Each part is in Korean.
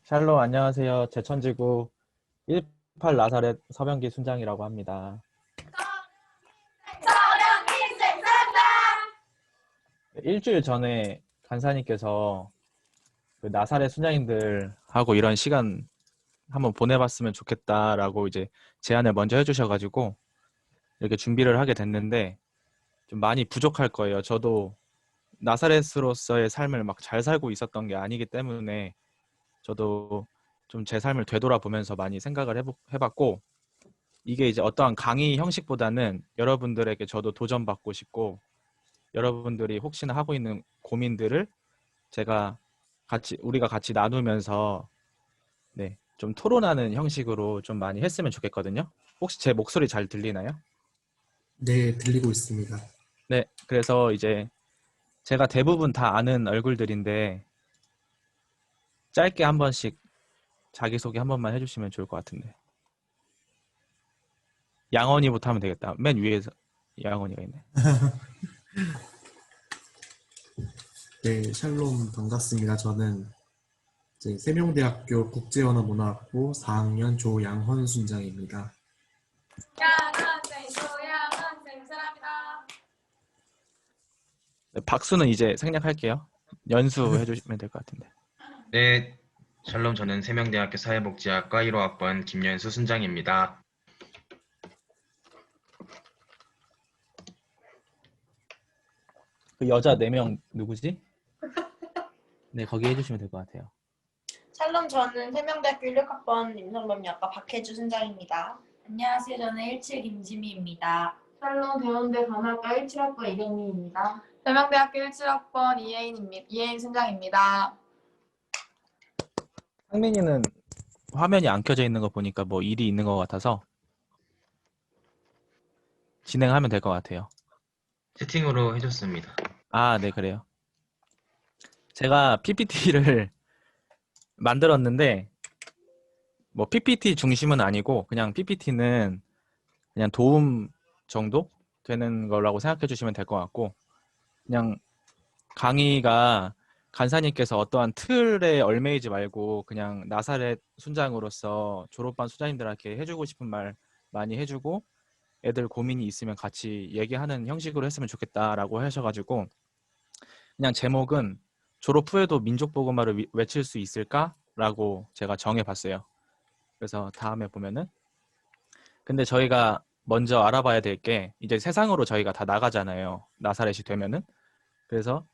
샬롬 안녕하세요. 제천지구 18 나사렛 서병기 순장이라고 합니다. 저녁 인생 산다. 일주일 전에 간사님께서 그 나사렛 순장님들하고 이런 시간 한번 보내봤으면 좋겠다라고 이제 제안을 먼저 해주셔가지고 이렇게 준비를 하게 됐는데 좀 많이 부족할 거예요. 저도 나사렛으로서의 삶을 막 잘 살고 있었던 게 아니기 때문에 저도 좀 제 삶을 되돌아보면서 많이 생각을 해봤고 이게 이제 어떠한 강의 형식보다는 여러분들에게 저도 도전받고 싶고 여러분들이 혹시나 하고 있는 고민들을 제가 우리가 같이 나누면서 네, 좀 토론하는 형식으로 좀 많이 했으면 좋겠거든요. 혹시 제 목소리 잘 들리나요? 네, 들리고 있습니다. 네, 그래서 이제 제가 대부분 다 아는 얼굴들인데 짧게 한 번씩 자기소개 한 번만 해주시면 좋을 것 같은데. 양언이부터 하면 되겠다. 맨 위에서 양언이가 있네. 네, 샬롬 반갑습니다. 저는 이제 세명대학교 국제언어문화학부 4학년 조양헌 순장입니다. 양한생 소양한생 사랑합니다. 네, 박수는 이제 생략할게요. 연수해 주시면 될 것 같은데. 네, 샬롬. 저는 세명대학교 사회복지학과 1호학번 김연수 순장입니다. 그 여자 4명 누구지? 네, 거기 해주시면 될 것 같아요. 샬롬, 저는 세명대학교 16학번 임상범위학과 박혜주 순장입니다. 안녕하세요. 저는 17 김지미입니다. 샬롬 대원대 관할과 17학번 이경미입니다. 대명대학교 17학번 이혜인 순장입니다. 상민이는 화면이 안 켜져 있는 거 보니까 뭐 일이 있는 것 같아서 진행하면 될 것 같아요. 채팅으로 해줬습니다. 아, 네, 그래요. 제가 PPT를 만들었는데 뭐 PPT 중심은 아니고 그냥 PPT는 그냥 도움 정도 되는 거라고 생각해 주시면 될 것 같고 그냥 강의가 간사님께서 어떠한 틀에 얽매이지 말고 그냥 나사렛 순장으로서 졸업반 순장님들한테 해주고 싶은 말 많이 해주고 애들 고민이 있으면 같이 얘기하는 형식으로 했으면 좋겠다라고 하셔가지고 그냥 제목은 졸업 후에도 민족복음화를 외칠 수 있을까라고 제가 정해봤어요. 그래서 다음에 보면은 근데 저희가 먼저 알아봐야 될 게 이제 세상으로 저희가 다 나가잖아요. 나사렛이 되면은. 그래서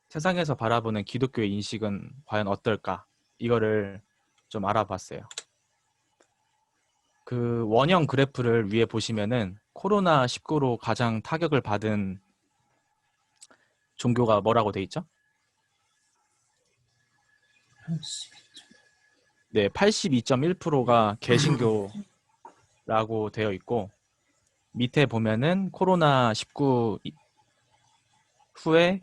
세상에서 바라보는 기독교의 인식은 과연 어떨까? 이거를 좀 알아봤어요. 그 원형 그래프를 위에 보시면은 코로나19로 가장 타격을 받은 종교가 뭐라고 돼 있죠? 네, 82.1%가 개신교라고 되어 있고 밑에 보면은 코로나19 후에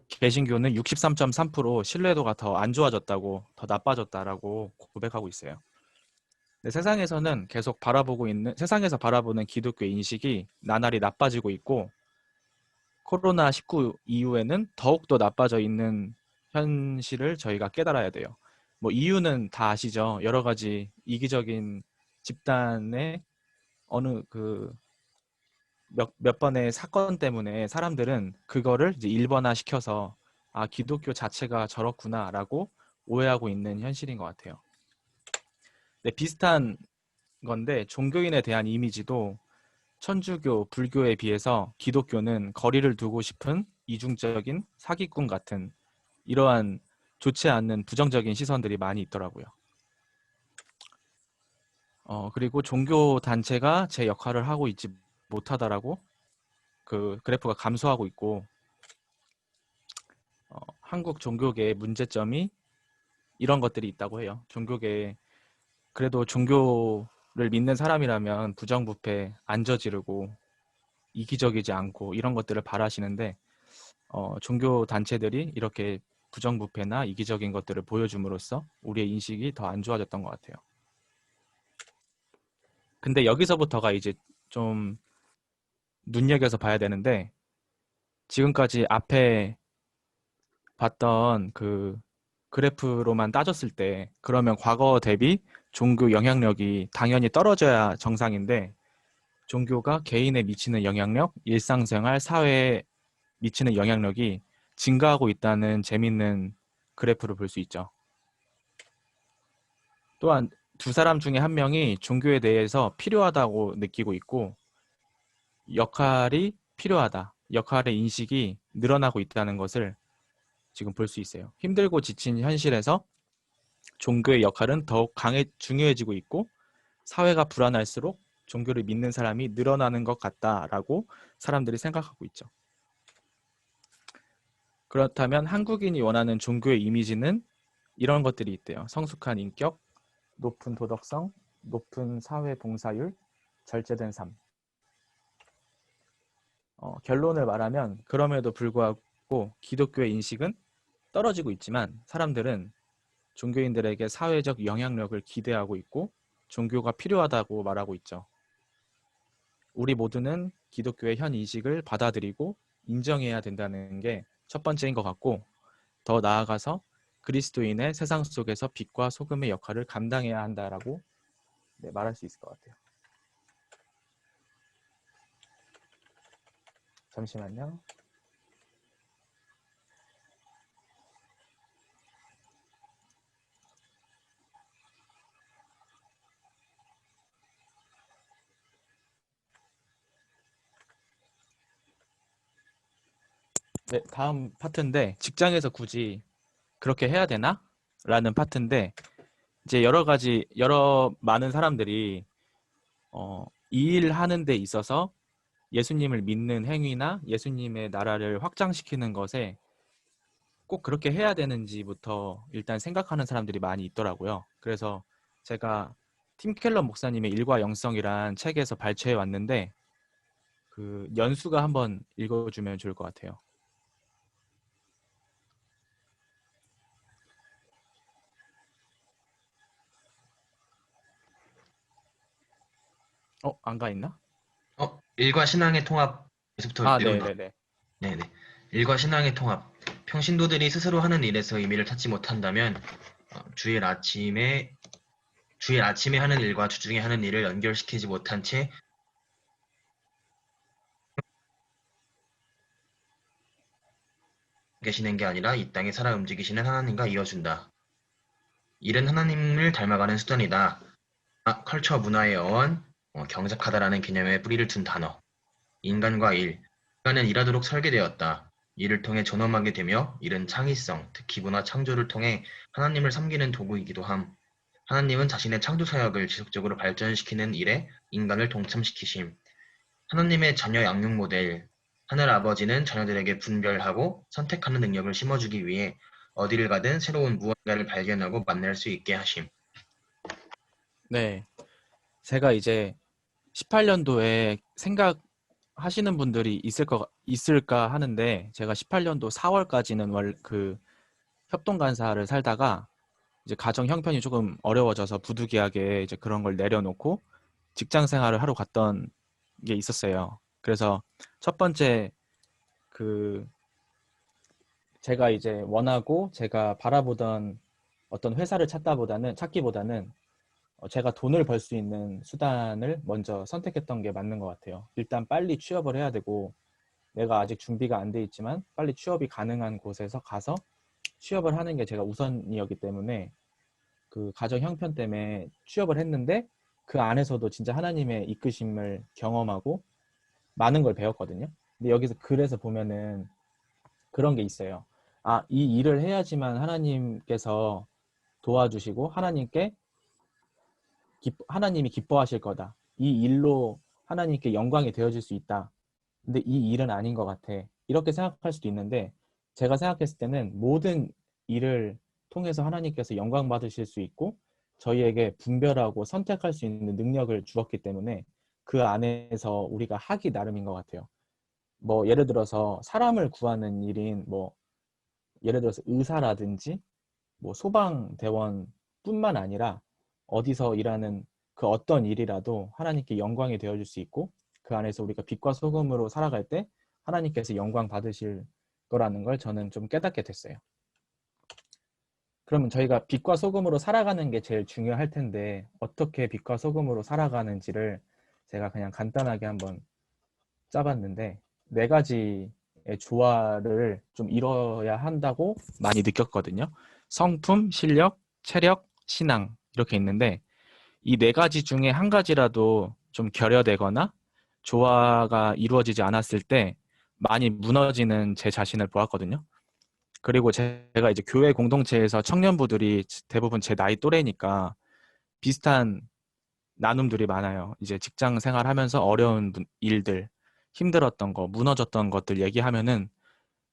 개신교는 63.3% 신뢰도가 더 안 좋아졌다고, 더 나빠졌다라고 고백하고 있어요. 근데 세상에서는 계속 세상에서 바라보는 기독교 인식이 나날이 나빠지고 있고 코로나19 이후에는 더욱더 나빠져 있는 현실을 저희가 깨달아야 돼요. 뭐 이유는 다 아시죠? 여러 가지 이기적인 집단의 어느 몇 번의 사건 때문에 사람들은 그거를 이제 일반화 시켜서 아, 기독교 자체가 저렇구나라고 오해하고 있는 현실인 것 같아요. 네, 비슷한 건데 종교인에 대한 이미지도 천주교, 불교에 비해서 기독교는 거리를 두고 싶은 이중적인 사기꾼 같은 이러한 좋지 않는 부정적인 시선들이 많이 있더라고요. 그리고 종교 단체가 제 역할을 하고 있지 못하다라고 그 그래프가 감소하고 있고 한국 종교계의 문제점이 이런 것들이 있다고 해요. 종교계에 그래도 종교를 믿는 사람이라면 부정부패 안 저지르고 이기적이지 않고 이런 것들을 바라시는데 종교 단체들이 이렇게 부정부패나 이기적인 것들을 보여줌으로써 우리의 인식이 더 안 좋아졌던 것 같아요. 근데 여기서부터가 이제 좀 눈여겨서 봐야 되는데 지금까지 앞에 봤던 그 그래프로만 따졌을 때 그러면 과거 대비 종교 영향력이 당연히 떨어져야 정상인데 종교가 개인에 미치는 영향력, 일상생활, 사회에 미치는 영향력이 증가하고 있다는 재밌는 그래프를 볼 수 있죠. 또한 두 사람 중에 한 명이 종교에 대해서 필요하다고 느끼고 있고 역할이 필요하다, 역할의 인식이 늘어나고 있다는 것을 지금 볼 수 있어요. 힘들고 지친 현실에서 종교의 역할은 더욱 중요해지고 있고 사회가 불안할수록 종교를 믿는 사람이 늘어나는 것 같다라고 사람들이 생각하고 있죠. 그렇다면 한국인이 원하는 종교의 이미지는 이런 것들이 있대요. 성숙한 인격, 높은 도덕성, 높은 사회 봉사율, 절제된 삶. 결론을 말하면 그럼에도 불구하고 기독교의 인식은 떨어지고 있지만 사람들은 종교인들에게 사회적 영향력을 기대하고 있고 종교가 필요하다고 말하고 있죠. 우리 모두는 기독교의 현 인식을 받아들이고 인정해야 된다는 게 첫 번째인 것 같고 더 나아가서 그리스도인의 세상 속에서 빛과 소금의 역할을 감당해야 한다라고 말할 수 있을 것 같아요. 잠시만요. 네, 다음 파트인데 직장에서 굳이 그렇게 해야 되나? 라는 파트인데 이제 여러 많은 사람들이 이 일 하는 데 있어서 예수님을 믿는 행위나 예수님의 나라를 확장시키는 것에 꼭 그렇게 해야 되는지부터 일단 생각하는 사람들이 많이 있더라고요. 그래서 제가 팀 켈러 목사님의 일과 영성이란 책에서 발췌해 왔는데 그 연수가 한번 읽어주면 좋을 것 같아요. 안 가 있나? 일과 신앙의 통합에서부터 아, 읽어도 네네네. 네네. 일과 신앙의 통합. 평신도들이 스스로 하는 일에서 의미를 찾지 못한다면 주일 아침에 하는 일과 주중에 하는 일을 연결시키지 못한 채 계시는 게 아니라 이 땅에 살아 움직이시는 하나님과 이어준다. 일은 하나님을 닮아가는 수단이다. 컬처 문화의 어원, 경작하다라는 개념에 뿌리를 둔 단어. 인간과 일. 인간은 일하도록 설계되었다. 일을 통해 존엄하게 되며 일은 창의성, 특히 문화 창조를 통해 하나님을 섬기는 도구이기도 함. 하나님은 자신의 창조 사역을 지속적으로 발전시키는 일에 인간을 동참시키심. 하나님의 자녀 양육 모델. 하늘 아버지는 자녀들에게 분별하고 선택하는 능력을 심어주기 위해 어디를 가든 새로운 무언가를 발견하고 만날 수 있게 하심. 네. 제가 이제 18년도에 생각하시는 분들이 있을까 하는데 제가 18년도 4월까지는 그 협동간사를 살다가 이제 가정 형편이 조금 어려워져서 부득이하게 이제 그런 걸 내려놓고 직장 생활을 하러 갔던 게 있었어요. 그래서 첫 번째 그 제가 이제 원하고 제가 바라보던 어떤 회사를 찾기보다는 제가 돈을 벌 수 있는 수단을 먼저 선택했던 게 맞는 것 같아요. 일단 빨리 취업을 해야 되고 내가 아직 준비가 안 돼 있지만 빨리 취업이 가능한 곳에서 가서 취업을 하는 게 제가 우선이었기 때문에 그 가정 형편 때문에 취업을 했는데 그 안에서도 진짜 하나님의 이끄심을 경험하고 많은 걸 배웠거든요. 근데 여기서 그래서 보면은 그런 게 있어요. 이 일을 해야지만 하나님께서 도와주시고 하나님이 기뻐하실 거다. 이 일로 하나님께 영광이 되어질 수 있다. 근데 이 일은 아닌 것 같아. 이렇게 생각할 수도 있는데 제가 생각했을 때는 모든 일을 통해서 하나님께서 영광 받으실 수 있고 저희에게 분별하고 선택할 수 있는 능력을 주었기 때문에 그 안에서 우리가 하기 나름인 것 같아요. 뭐 예를 들어서 사람을 구하는 일인 예를 들어서 의사라든지 소방대원뿐만 아니라 어디서 일하는 그 어떤 일이라도 하나님께 영광이 되어줄 수 있고 그 안에서 우리가 빛과 소금으로 살아갈 때 하나님께서 영광 받으실 거라는 걸 저는 좀 깨닫게 됐어요. 그러면 저희가 빛과 소금으로 살아가는 게 제일 중요할 텐데 어떻게 빛과 소금으로 살아가는지를 제가 그냥 간단하게 한번 짜봤는데 네 가지의 조화를 좀 이뤄야 한다고 많이 느꼈거든요. 성품, 실력, 체력, 신앙 이렇게 있는데 이 네 가지 중에 한 가지라도 좀 결여되거나 조화가 이루어지지 않았을 때 많이 무너지는 제 자신을 보았거든요. 그리고 제가 이제 교회 공동체에서 청년부들이 대부분 제 나이 또래니까 비슷한 나눔들이 많아요. 이제 직장 생활하면서 어려운 일들, 힘들었던 거, 무너졌던 것들 얘기하면은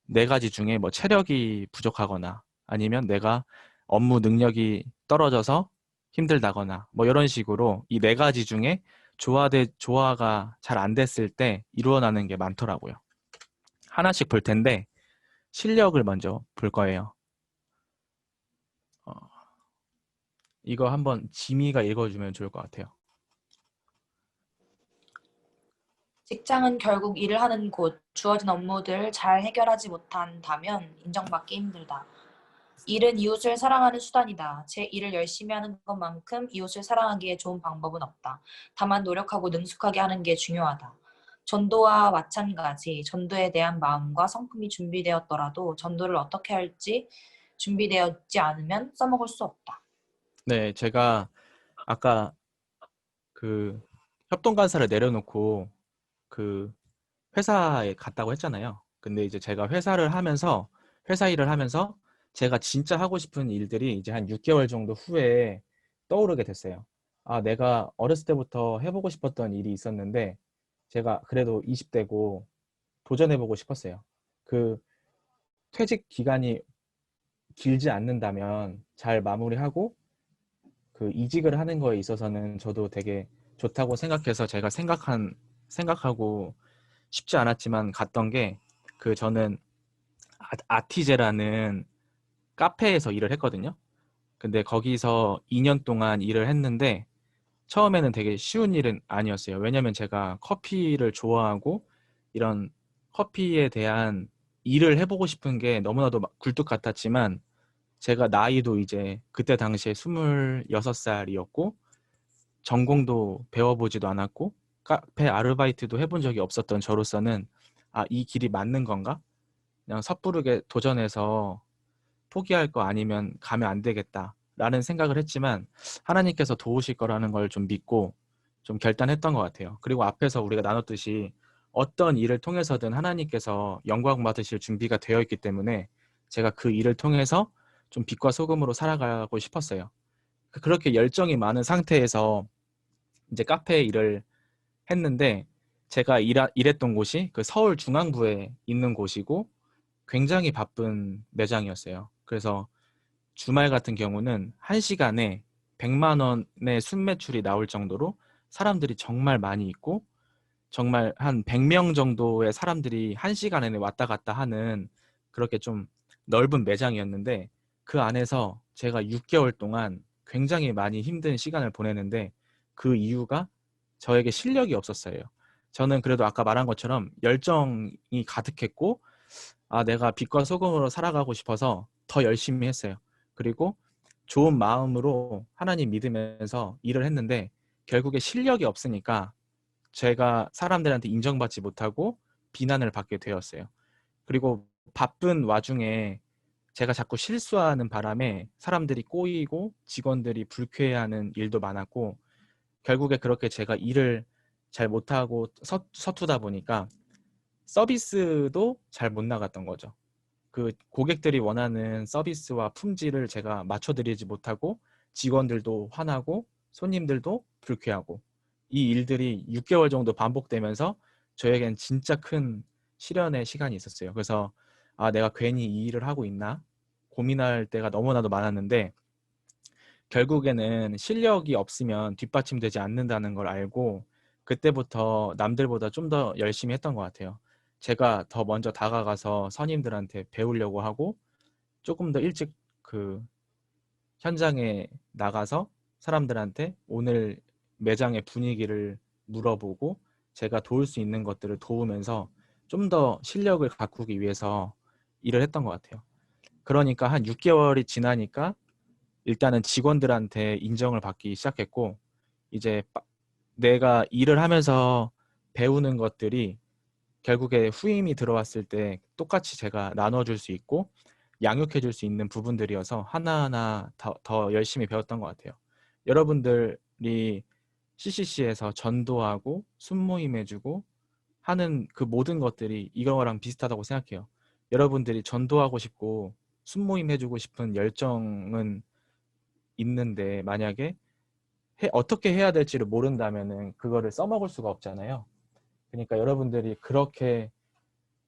네 가지 중에 뭐 체력이 부족하거나 아니면 내가 업무 능력이 떨어져서 힘들다거나 뭐 이런 식으로 이 네 가지 중에 조화가 잘 안 됐을 때 일어나는 게 많더라고요. 하나씩 볼 텐데 실력을 먼저 볼 거예요. 이거 한번 지미가 읽어주면 좋을 것 같아요. 직장은 결국 일을 하는 곳, 주어진 업무들을 잘 해결하지 못한다면 인정받기 힘들다. 일은 이웃을 사랑하는 수단이다. 제 일을 열심히 하는 것만큼 이웃을 사랑하기에 좋은 방법은 없다. 다만 노력하고 능숙하게 하는 게 중요하다. 전도와 마찬가지, 전도에 대한 마음과 성품이 준비되었더라도 전도를 어떻게 할지 준비되었지 않으면 써먹을 수 없다. 네, 제가 아까 그 협동간사를 내려놓고 그 회사에 갔다고 했잖아요. 근데 이제 제가 회사 일을 하면서 제가 진짜 하고 싶은 일들이 이제 한 6개월 정도 후에 떠오르게 됐어요. 아, 내가 어렸을 때부터 해보고 싶었던 일이 있었는데 제가 그래도 20대고 도전해보고 싶었어요. 그 퇴직 기간이 길지 않는다면 잘 마무리하고 그 이직을 하는 거에 있어서는 저도 되게 좋다고 생각해서 제가 생각하고 쉽지 않았지만 갔던 게 그 저는 아티제라는 카페에서 일을 했거든요. 근데 거기서 2년 동안 일을 했는데 처음에는 되게 쉬운 일은 아니었어요. 왜냐면 제가 커피를 좋아하고 이런 커피에 대한 일을 해보고 싶은 게 너무나도 굴뚝 같았지만 제가 나이도 이제 그때 당시에 26살이었고 전공도 배워보지도 않았고 카페 아르바이트도 해본 적이 없었던 저로서는 아, 이 길이 맞는 건가? 그냥 섣부르게 도전해서 포기할 거 아니면 가면 안 되겠다라는 생각을 했지만 하나님께서 도우실 거라는 걸 좀 믿고 좀 결단했던 것 같아요. 그리고 앞에서 우리가 나눴듯이 어떤 일을 통해서든 하나님께서 영광 받으실 준비가 되어 있기 때문에 제가 그 일을 통해서 좀 빛과 소금으로 살아가고 싶었어요. 그렇게 열정이 많은 상태에서 이제 카페 일을 했는데 제가 일했던 곳이 그 서울 중앙부에 있는 곳이고 굉장히 바쁜 매장이었어요. 그래서 주말 같은 경우는 1시간에 100만 원의 순매출이 나올 정도로 사람들이 정말 많이 있고 정말 한 100명 정도의 사람들이 1시간 내내 왔다 갔다 하는 그렇게 좀 넓은 매장이었는데 그 안에서 제가 6개월 동안 굉장히 많이 힘든 시간을 보내는데 그 이유가 저에게 실력이 없었어요. 저는 그래도 아까 말한 것처럼 열정이 가득했고 아, 내가 빛과 소금으로 살아가고 싶어서 더 열심히 했어요. 그리고 좋은 마음으로 하나님 믿으면서 일을 했는데 결국에 실력이 없으니까 제가 사람들한테 인정받지 못하고 비난을 받게 되었어요. 그리고 바쁜 와중에 제가 자꾸 실수하는 바람에 사람들이 꼬이고 직원들이 불쾌해하는 일도 많았고 결국에 그렇게 제가 일을 잘 못하고 서투다 보니까 서비스도 잘 못 나갔던 거죠. 그 고객들이 원하는 서비스와 품질을 제가 맞춰드리지 못하고 직원들도 화나고 손님들도 불쾌하고 이 일들이 6개월 정도 반복되면서 저에겐 진짜 큰 시련의 시간이 있었어요. 그래서 아, 내가 괜히 이 일을 하고 있나 고민할 때가 너무나도 많았는데 결국에는 실력이 없으면 뒷받침되지 않는다는 걸 알고 그때부터 남들보다 좀 더 열심히 했던 것 같아요. 제가 더 먼저 다가가서 선임들한테 배우려고 하고 조금 더 일찍 그 현장에 나가서 사람들한테 오늘 매장의 분위기를 물어보고 제가 도울 수 있는 것들을 도우면서 좀 더 실력을 가꾸기 위해서 일을 했던 것 같아요. 그러니까 한 6개월이 지나니까 일단은 직원들한테 인정을 받기 시작했고 이제 내가 일을 하면서 배우는 것들이 결국에 후임이 들어왔을 때 똑같이 제가 나눠줄 수 있고 양육해줄 수 있는 부분들이어서 하나하나 더 열심히 배웠던 것 같아요. 여러분들이 CCC에서 전도하고 순모임해주고 하는 그 모든 것들이 이거랑 비슷하다고 생각해요. 여러분들이 전도하고 싶고 순모임해주고 싶은 열정은 있는데 만약에 어떻게 해야 될지를 모른다면은 그거를 써먹을 수가 없잖아요. 그러니까 여러분들이 그렇게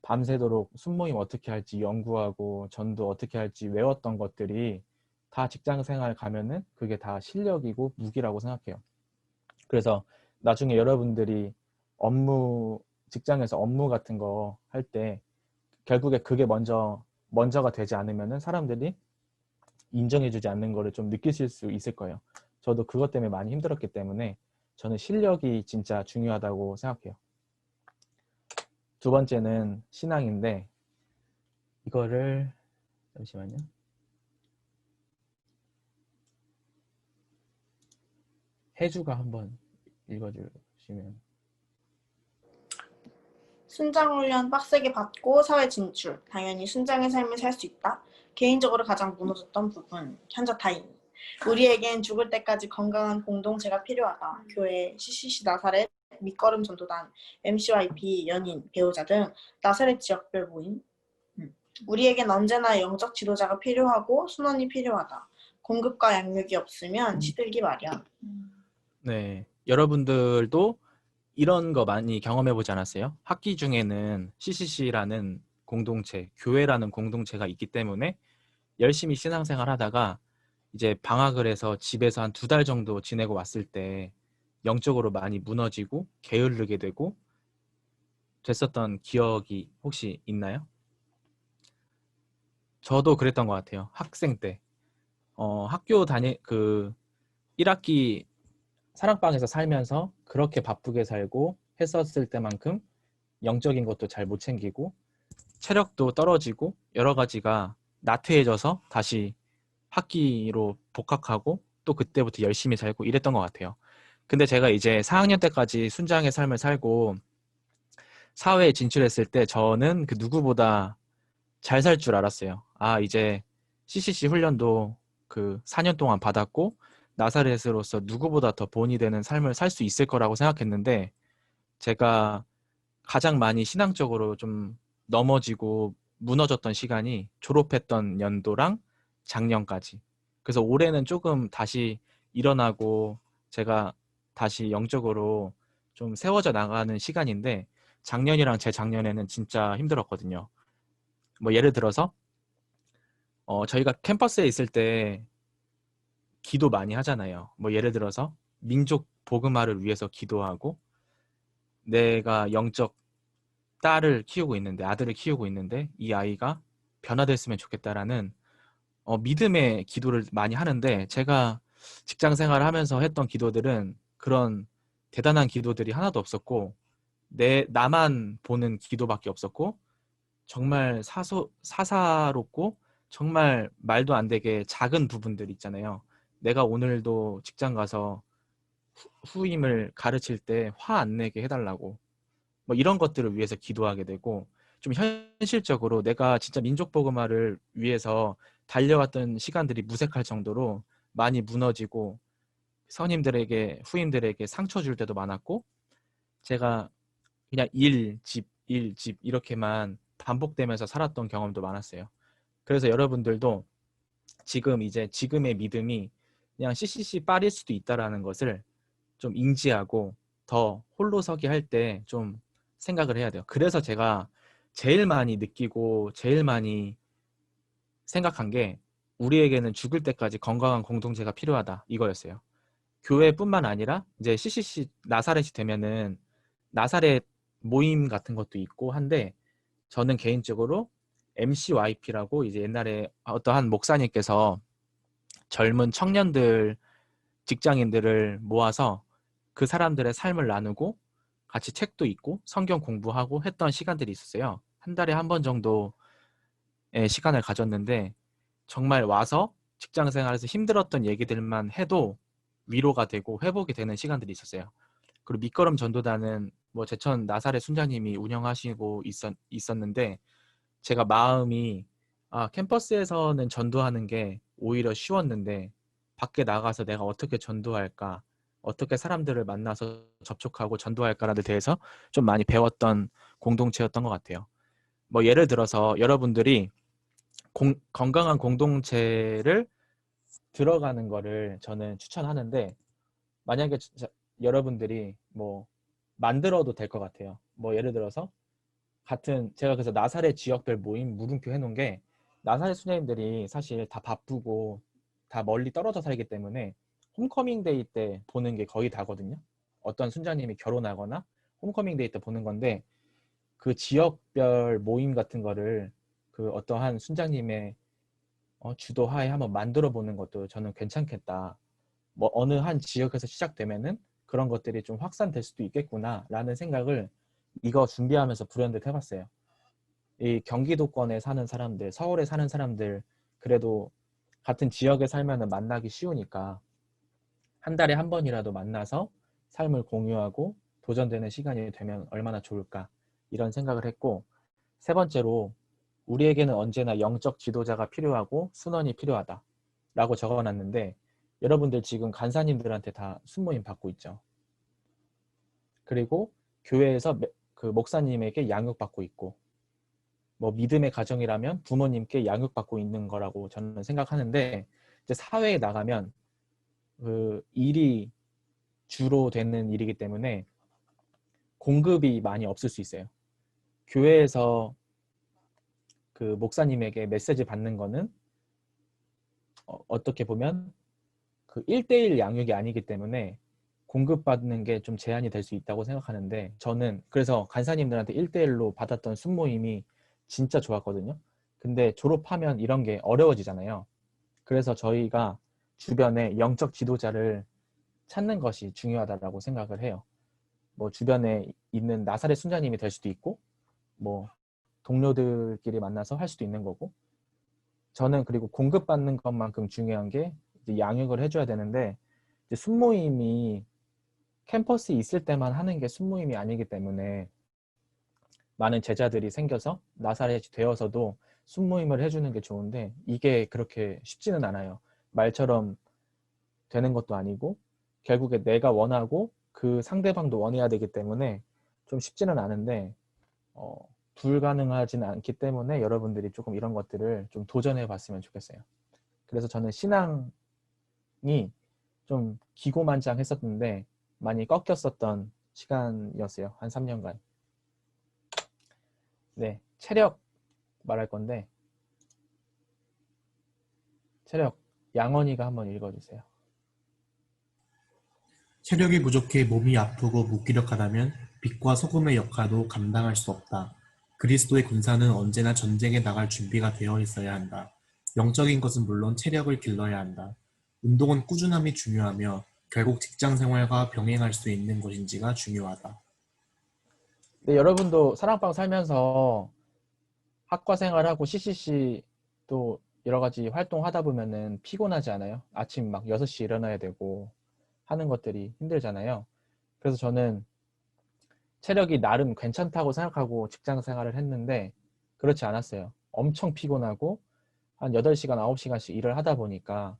밤새도록 순모임 어떻게 할지 연구하고 전도 어떻게 할지 외웠던 것들이 다 직장생활 가면은 그게 다 실력이고 무기라고 생각해요. 그래서 나중에 여러분들이 직장에서 업무 같은 거 할 때 결국에 그게 먼저가 되지 않으면은 사람들이 인정해주지 않는 거를 좀 느끼실 수 있을 거예요. 저도 그것 때문에 많이 힘들었기 때문에 저는 실력이 진짜 중요하다고 생각해요. 두 번째는 신앙인데 이거를 잠시만요. 혜주가 한번 읽어주시면. 순장훈련 빡세게 받고 사회 진출. 당연히 순장의 삶을 살 수 있다. 개인적으로 가장 무너졌던 부분. 현자 타임. 우리에겐 죽을 때까지 건강한 공동체가 필요하다. 교회, CCC 나사렛, 밑거름 전도단, MCYP, 연인, 배우자 등 나사렛 지역별 모임. 우리에겐 언제나 영적 지도자가 필요하고 순원이 필요하다. 공급과 양육이 없으면 시들기 마련. 네, 여러분들도 이런 거 많이 경험해보지 않았어요? 학기 중에는 CCC라는 공동체, 교회라는 공동체가 있기 때문에 열심히 신앙생활 하다가 이제 방학을 해서 집에서 한 2달 정도 지내고 왔을 때 영적으로 많이 무너지고 게으르게 되고 됐었던 기억이 혹시 있나요? 저도 그랬던 것 같아요. 학생 때. 학교 1학기 사랑방에서 살면서 그렇게 바쁘게 살고 했었을 때만큼 영적인 것도 잘 못 챙기고 체력도 떨어지고 여러 가지가 나태해져서 다시 학기로 복학하고 또 그때부터 열심히 살고 이랬던 것 같아요. 근데 제가 이제 4학년 때까지 순장의 삶을 살고 사회에 진출했을 때 저는 그 누구보다 잘 살 줄 알았어요. 아, 이제 CCC 훈련도 그 4년 동안 받았고 나사렛으로서 누구보다 더 본이 되는 삶을 살 수 있을 거라고 생각했는데 제가 가장 많이 신앙적으로 좀 넘어지고 무너졌던 시간이 졸업했던 연도랑 작년까지. 그래서 올해는 조금 다시 일어나고 제가 다시 영적으로 좀 세워져 나가는 시간인데 작년이랑 재작년에는 진짜 힘들었거든요. 뭐 예를 들어서 저희가 캠퍼스에 있을 때 기도 많이 하잖아요. 뭐 예를 들어서 민족 복음화를 위해서 기도하고 내가 영적 아들을 키우고 있는데 이 아이가 변화됐으면 좋겠다라는 믿음의 기도를 많이 하는데 제가 직장 생활을 하면서 했던 기도들은 그런 대단한 기도들이 하나도 없었고 나만 보는 기도밖에 없었고 정말 사사롭고 정말 말도 안 되게 작은 부분들 있잖아요. 내가 오늘도 직장 가서 후임을 가르칠 때 화 안 내게 해달라고 뭐 이런 것들을 위해서 기도하게 되고 좀 현실적으로 내가 진짜 민족복음화를 위해서 달려왔던 시간들이 무색할 정도로 많이 무너지고 후임들에게 상처 줄 때도 많았고 제가 그냥 일, 집 이렇게만 반복되면서 살았던 경험도 많았어요. 그래서 여러분들도 지금의 믿음이 그냥 CCC 빨일 수도 있다라는 것을 좀 인지하고 더 홀로 서기 할 때 좀 생각을 해야 돼요. 그래서 제가 제일 많이 느끼고 제일 많이 생각한 게 우리에게는 죽을 때까지 건강한 공동체가 필요하다 이거였어요. 교회뿐만 아니라 이제 CCC 나사렛이 되면은 나사렛 모임 같은 것도 있고 한데 저는 개인적으로 MCYP라고 이제 옛날에 어떠한 목사님께서 젊은 청년들 직장인들을 모아서 그 사람들의 삶을 나누고 같이 책도 읽고 성경 공부하고 했던 시간들이 있었어요. 한 달에 한 번 정도의 시간을 가졌는데 정말 와서 직장 생활에서 힘들었던 얘기들만 해도 위로가 되고 회복이 되는 시간들이 있었어요. 그리고 밑거름 전도단은 뭐 제천 나사렛 순자님이 운영하시고 있었는데 제가 마음이 캠퍼스에서는 전도하는 게 오히려 쉬웠는데 밖에 나가서 내가 어떻게 전도할까, 어떻게 사람들을 만나서 접촉하고 전도할까라는 데 대해서 좀 많이 배웠던 공동체였던 것 같아요. 뭐 예를 들어서 여러분들이 건강한 공동체를 들어가는 거를 저는 추천하는데 만약에 여러분들이 뭐 만들어도 될 것 같아요. 뭐 예를 들어서 제가 그래서 나사렛 지역별 모임 물음표 해놓은 게 나사렛 수녀님들이 사실 다 바쁘고 다 멀리 떨어져 살기 때문에 홈커밍 데이 때 보는 게 거의 다거든요. 어떤 순자님이 결혼하거나 홈커밍 데이 때 보는 건데 그 지역별 모임 같은 거를 그 어떠한 순자님의 주도하에 한번 만들어 보는 것도 저는 괜찮겠다. 뭐 어느 한 지역에서 시작되면은 그런 것들이 좀 확산될 수도 있겠구나 라는 생각을 이거 준비하면서 불현듯 해봤어요. 이 경기도권에 사는 사람들, 서울에 사는 사람들 그래도 같은 지역에 살면은 만나기 쉬우니까 한 달에 한 번이라도 만나서 삶을 공유하고 도전되는 시간이 되면 얼마나 좋을까 이런 생각을 했고, 세 번째로 우리에게는 언제나 영적 지도자가 필요하고 순원이 필요하다 라고 적어놨는데 여러분들 지금 간사님들한테 다 순모임 받고 있죠. 그리고 교회에서 그 목사님에게 양육받고 있고 뭐 믿음의 가정이라면 부모님께 양육받고 있는 거라고 저는 생각하는데 이제 사회에 나가면 그 일이 주로 되는 일이기 때문에 공급이 많이 없을 수 있어요. 교회에서 그 목사님에게 메시지 받는 거는 어떻게 보면 그 1대1 양육이 아니기 때문에 공급받는 게 좀 제한이 될 수 있다고 생각하는데 저는 그래서 간사님들한테 1대1로 받았던 순모임이 진짜 좋았거든요. 근데 졸업하면 이런 게 어려워지잖아요. 그래서 저희가 주변에 영적 지도자를 찾는 것이 중요하다고 생각을 해요. 뭐 주변에 있는 나사렛 순자님이 될 수도 있고 뭐 동료들끼리 만나서 할 수도 있는 거고, 저는 그리고 공급받는 것만큼 중요한 게 이제 양육을 해줘야 되는데 이제 순모임이 캠퍼스에 있을 때만 하는 게 순모임이 아니기 때문에 많은 제자들이 생겨서 나사렛이 되어서도 순모임을 해주는 게 좋은데 이게 그렇게 쉽지는 않아요. 말처럼 되는 것도 아니고 결국에 내가 원하고 그 상대방도 원해야 되기 때문에 좀 쉽지는 않은데 불가능하지는 않기 때문에 여러분들이 조금 이런 것들을 좀 도전해 봤으면 좋겠어요. 그래서 저는 신앙이 좀 기고만장했었는데 많이 꺾였었던 시간이었어요. 한 3년간. 네, 체력 말할 건데 체력 양원이가 한번 읽어주세요. 체력이 부족해 몸이 아프고 무기력하다면 빛과 소금의 역할도 감당할 수 없다. 그리스도의 군사는 언제나 전쟁에 나갈 준비가 되어 있어야 한다. 영적인 것은 물론 체력을 길러야 한다. 운동은 꾸준함이 중요하며 결국 직장 생활과 병행할 수 있는 것인지가 중요하다. 네, 여러분도 사랑방 살면서 학과 생활하고 CCC 또 여러 가지 활동하다 보면은 피곤하지 않아요? 아침 막 6시 일어나야 되고 하는 것들이 힘들잖아요. 그래서 저는 체력이 나름 괜찮다고 생각하고 직장 생활을 했는데 그렇지 않았어요. 엄청 피곤하고 한 8시간, 9시간씩 일을 하다 보니까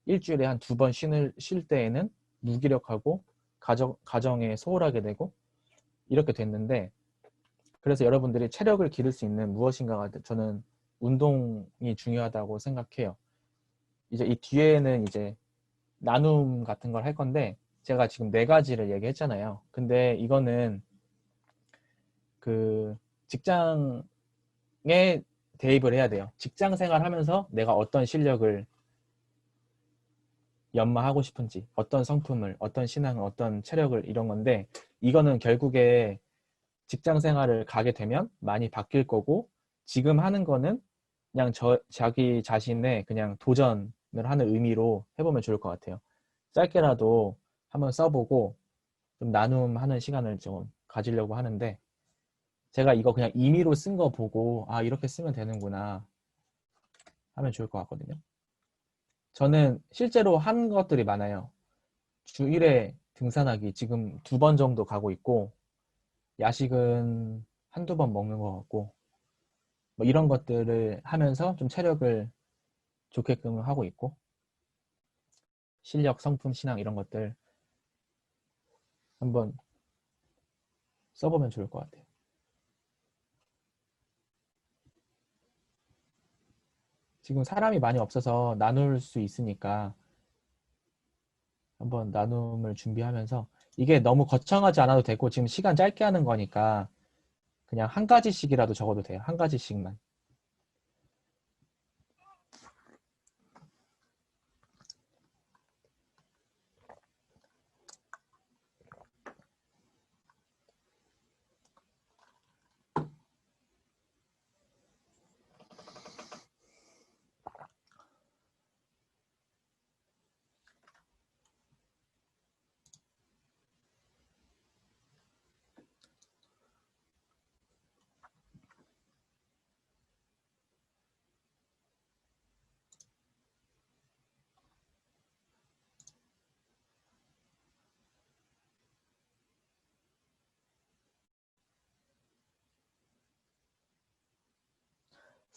일주일에 한 2번 쉴 때에는 무기력하고 가정에 소홀하게 되고 이렇게 됐는데, 그래서 여러분들이 체력을 기를 수 있는 무엇인가가 저는 운동이 중요하다고 생각해요. 이제 이 뒤에는 이제 나눔 같은 걸 할 건데 제가 지금 4가지를 얘기했잖아요. 근데 이거는 그 직장에 대입을 해야 돼요. 직장 생활 하면서 내가 어떤 실력을 연마하고 싶은지, 어떤 성품을, 어떤 신앙을, 어떤 체력을 이런 건데 이거는 결국에 직장 생활을 가게 되면 많이 바뀔 거고 지금 하는 거는 그냥 자기 자신의 그냥 도전을 하는 의미로 해보면 좋을 것 같아요. 짧게라도 한번 써보고 좀 나눔하는 시간을 좀 가지려고 하는데 제가 이거 그냥 임의로 쓴 거 보고 이렇게 쓰면 되는구나 하면 좋을 것 같거든요. 저는 실제로 한 것들이 많아요. 주 1회 등산하기 지금 2번 정도 가고 있고, 야식은 한두 번 먹는 것 같고, 뭐 이런 것들을 하면서 좀 체력을 좋게끔 하고 있고, 실력, 성품, 신앙 이런 것들 한번 써보면 좋을 것 같아요. 지금 사람이 많이 없어서 나눌 수 있으니까 한번 나눔을 준비하면서, 이게 너무 거창하지 않아도 되고 지금 시간 짧게 하는 거니까 그냥 한 가지씩이라도 적어도 돼요. 한 가지씩만.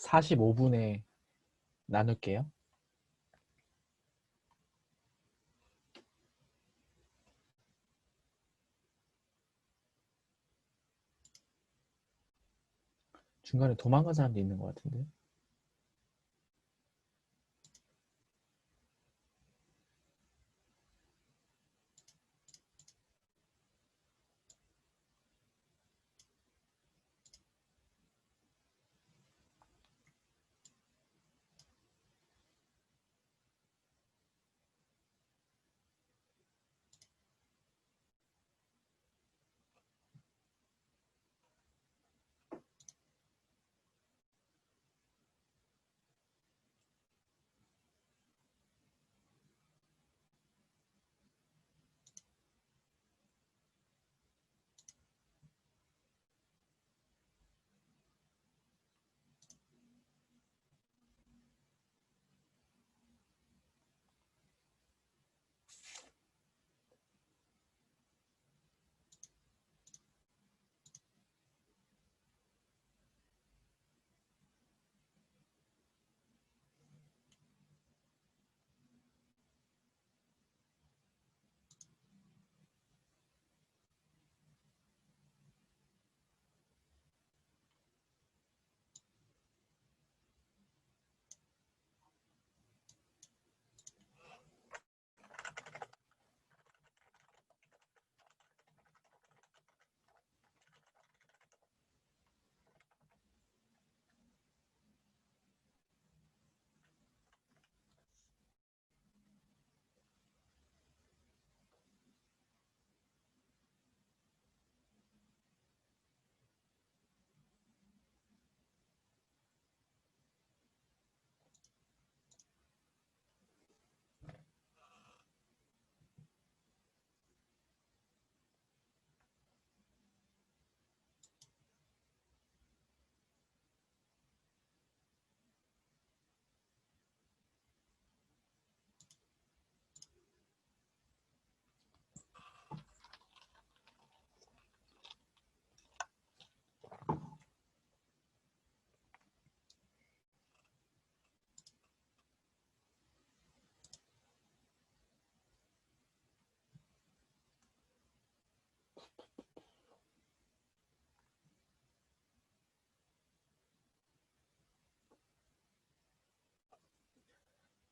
사 45분에 나눌게요. 중간에 도망간 사람도 있는 것 같은데.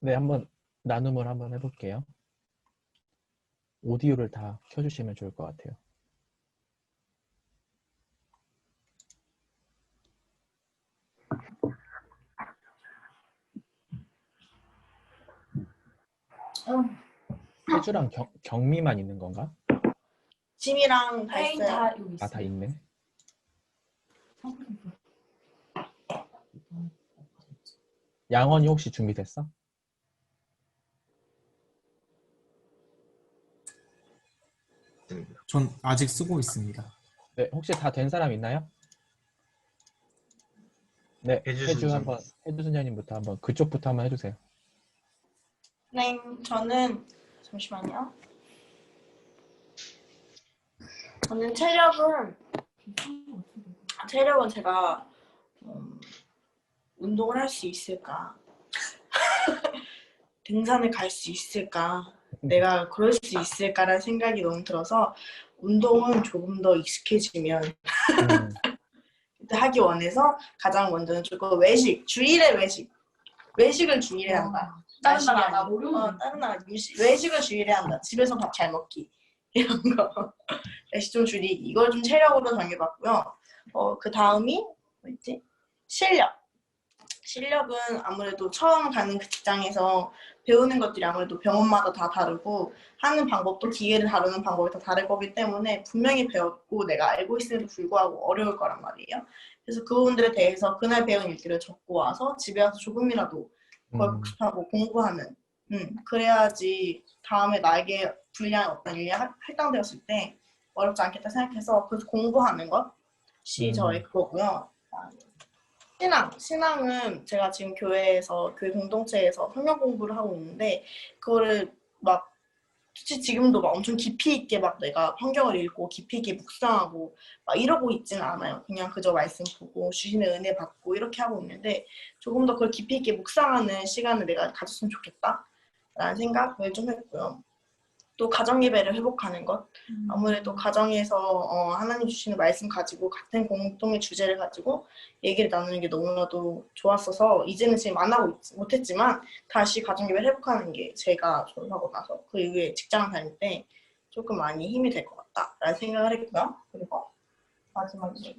네, 한번 나눔을 한번 해볼게요. 오디오를 다 켜주시면 좋을 것 같아요. 혜주랑 경미만 있는 건가? 짐이랑 다 혜인 있어요. 다 여기 아, 다 있어요. 있네. 양원이 혹시 준비됐어? 전 아직 쓰고 있습니다. 네, 혹시 다 된 사람 있나요? 네, 혜주 혜주 순서. 한번, 혜주 순자님부터 한번, 그쪽부터 한번 해주세요. 저는 잠시만요. 저는 체력은 제가 운동을 할 수 있을까? 등산을 갈 수 있을까? 내가 그럴 수 있을까라는 생각이 너무 들어서 운동은 조금 더 익숙해지면 하기 원해서 가장 먼저는 조금 외식을 주일에 한다. 다른 나라 야식이 나 아니고. 모르는 다른 나라 외식을 주일에 한다. 집에서 밥 잘 먹기 이런 거. 외식 좀 줄이기 이걸 좀 체력으로 정해봤고요. 그 다음이 뭐였지? 실력은 아무래도 처음 가는 그 직장에서 배우는 것들이 아무래도 병원마다 다 다르고 하는 방법도 기계를 다루는 방법이 다 다를 거기 때문에 분명히 배웠고 내가 알고 있음에도 불구하고 어려울 거란 말이에요. 그래서 그 부분들에 대해서 그날 배운 일들을 적고 와서 집에 와서 조금이라도 그걸 복습하고 공부하는 그래야지 다음에 나에게 불리한 어떤 일이 할당되었을 때 어렵지 않겠다 생각해서 그래서 공부하는 것이 저의 그거고요. 신앙은 제가 지금 교회 공동체에서 성경 공부를 하고 있는데 그거를 막 솔직히 지금도 막 엄청 깊이 있게 막 내가 성경을 읽고 깊이 있게 묵상하고 막 이러고 있지는 않아요. 그냥 그저 말씀 보고 주신의 은혜 받고 이렇게 하고 있는데 조금 더 그걸 깊이 있게 묵상하는 시간을 내가 가졌으면 좋겠다라는 생각을 좀 했고요. 또 가정 예배를 회복하는 것. 아무래도 가정에서 하나님 주시는 말씀 가지고 같은 공동의 주제를 가지고 얘기를 나누는 게 너무나도 좋았어서 이제는 지금 안 하고 못했지만 다시 가정 예배를 회복하는 게 제가 졸업하고 나서 그 이후에 직장을 다닐 때 조금 많이 힘이 될 것 같다라는 생각을 했고요. 그리고 마지막이죠.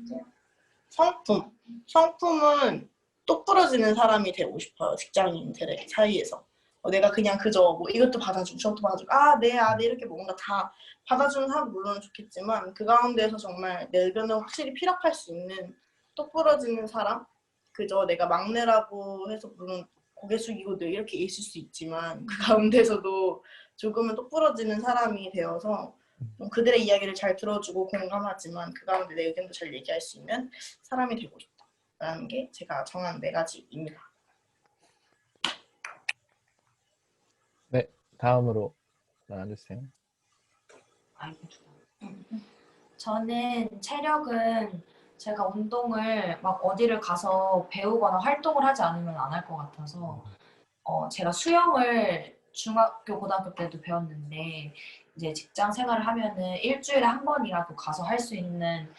성품은 똑부러지는 사람이 되고 싶어요. 직장인들 사이에서. 내가 그냥 그저 뭐 이것도 받아주고 저것도 받아주고 네 이렇게 뭔가 다 받아주는 사람 물론 좋겠지만 그 가운데서 정말 내 의견을 확실히 피력할 수 있는 똑부러지는 사람 그저 내가 막내라고 해서 물론 고개 숙이고 늘 이렇게 있을 수 있지만 그 가운데서도 조금은 똑부러지는 사람이 되어서 좀 그들의 이야기를 잘 들어주고 공감하지만 그 가운데 내 의견도 잘 얘기할 수 있는 사람이 되고 싶다라는 게 제가 정한 4가지입니다. 네, 다음으로 나와주세요. 저는 체력은 제가 운동을 막 어디를 가서 배우거나 활동을 하지 않으면 안 할 것 같아서 제가 수영을 중학교, 고등학교 때도 배웠는데 이제 직장 생활을 하면은 일주일에 한 번이라도 가서 할 수 있는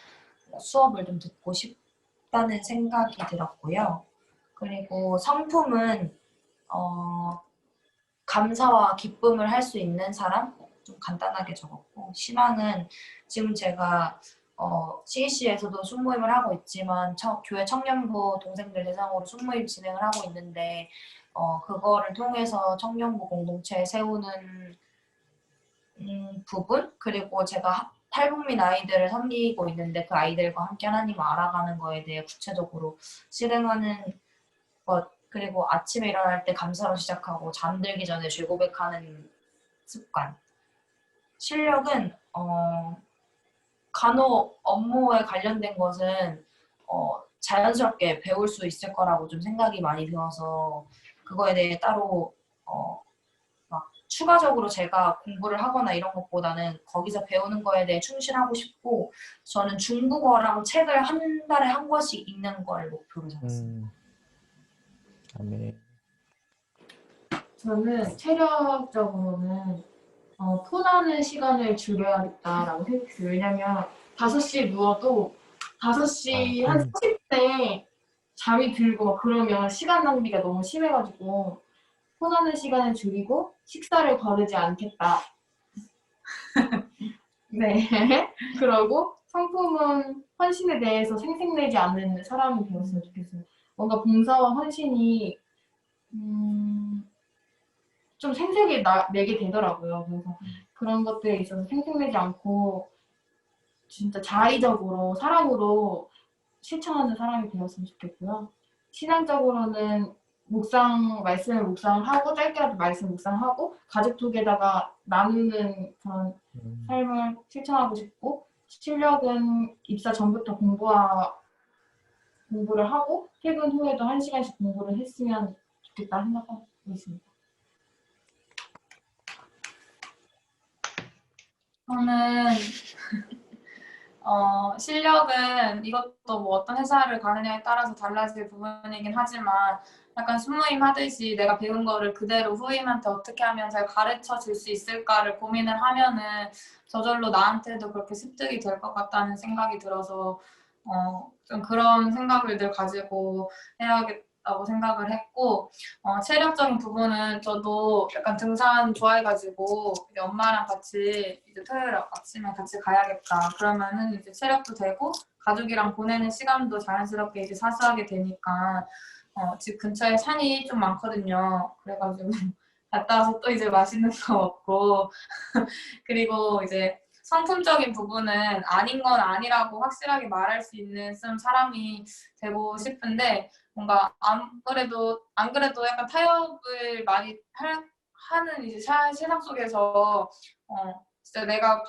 수업을 좀 듣고 싶다는 생각이 들었고요. 그리고 성품은 감사와 기쁨을 할 수 있는 사람? 좀 간단하게 적었고 신앙은 지금 제가 CEC에서도 순모임을 하고 있지만 교회 청년부 동생들 대상으로 순모임 진행을 하고 있는데 그거를 통해서 청년부 공동체 세우는 부분 그리고 제가 탈북민 아이들을 섬기고 있는데 그 아이들과 함께 하나님을 알아가는 거에 대해 구체적으로 실행하는 것 그리고 아침에 일어날 때 감사로 시작하고 잠들기 전에 죄 고백하는 습관. 실력은 간호 업무에 관련된 것은 자연스럽게 배울 수 있을 거라고 좀 생각이 많이 들어서 그거에 대해 따로 막 추가적으로 제가 공부를 하거나 이런 것보다는 거기서 배우는 거에 대해 충실하고 싶고 저는 중국어랑 책을 한 달에 한 권씩 읽는 걸 목표로 잡았습니다. 네. 저는 체력적으로는 폰하는 시간을 줄여야겠다라고 생각했어요. 왜냐면 5시에 누워도 5시 한 30분에 잠이 들고 막 그러면 시간 낭비가 너무 심해가지고 폰하는 시간을 줄이고 식사를 거르지 않겠다. 네. 그러고 성품은 헌신에 대해서 생색내지 않는 사람이 되었으면 좋겠어요. 뭔가 봉사와 헌신이 좀 생색이 내게 되더라고요. 그래서 그런 것들에 있어서 생색내지 않고 진짜 자의적으로 사랑으로 실천하는 사람이 되었으면 좋겠고요. 신앙적으로는 말씀을 묵상하고 짧게라도 말씀 묵상하고 가족톡에다가 나누는 그런 삶을 실천하고 싶고 실력은 입사 전부터 공부를 하고 퇴근 후에도 1시간씩 공부를 했으면 좋겠다 생각하고 있습니다. 저는 실력은 이것도 뭐 어떤 회사를 가느냐에 따라서 달라질 부분이긴 하지만 약간 순모임 하듯이 내가 배운 거를 그대로 후임한테 어떻게 하면 잘 가르쳐 줄 수 있을까를 고민을 하면은 저절로 나한테도 그렇게 습득이 될 것 같다는 생각이 들어서 좀 그런 생각을 늘 가지고 해야겠다고 생각을 했고 체력적인 부분은 저도 약간 등산 좋아해가지고 이제 엄마랑 같이 이제 토요일 아침에 같이 가야겠다. 그러면은 이제 체력도 되고 가족이랑 보내는 시간도 자연스럽게 이제 사수하게 되니까 집 근처에 산이 좀 많거든요. 그래가지고 갔다 와서 또 이제 맛있는 거 먹고 그리고 이제 성품적인 부분은 아닌 건 아니라고 확실하게 말할 수 있는 좀 사람이 되고 싶은데 뭔가 안 그래도 약간 타협을 많이 하는 이제 세상 속에서 진짜 내가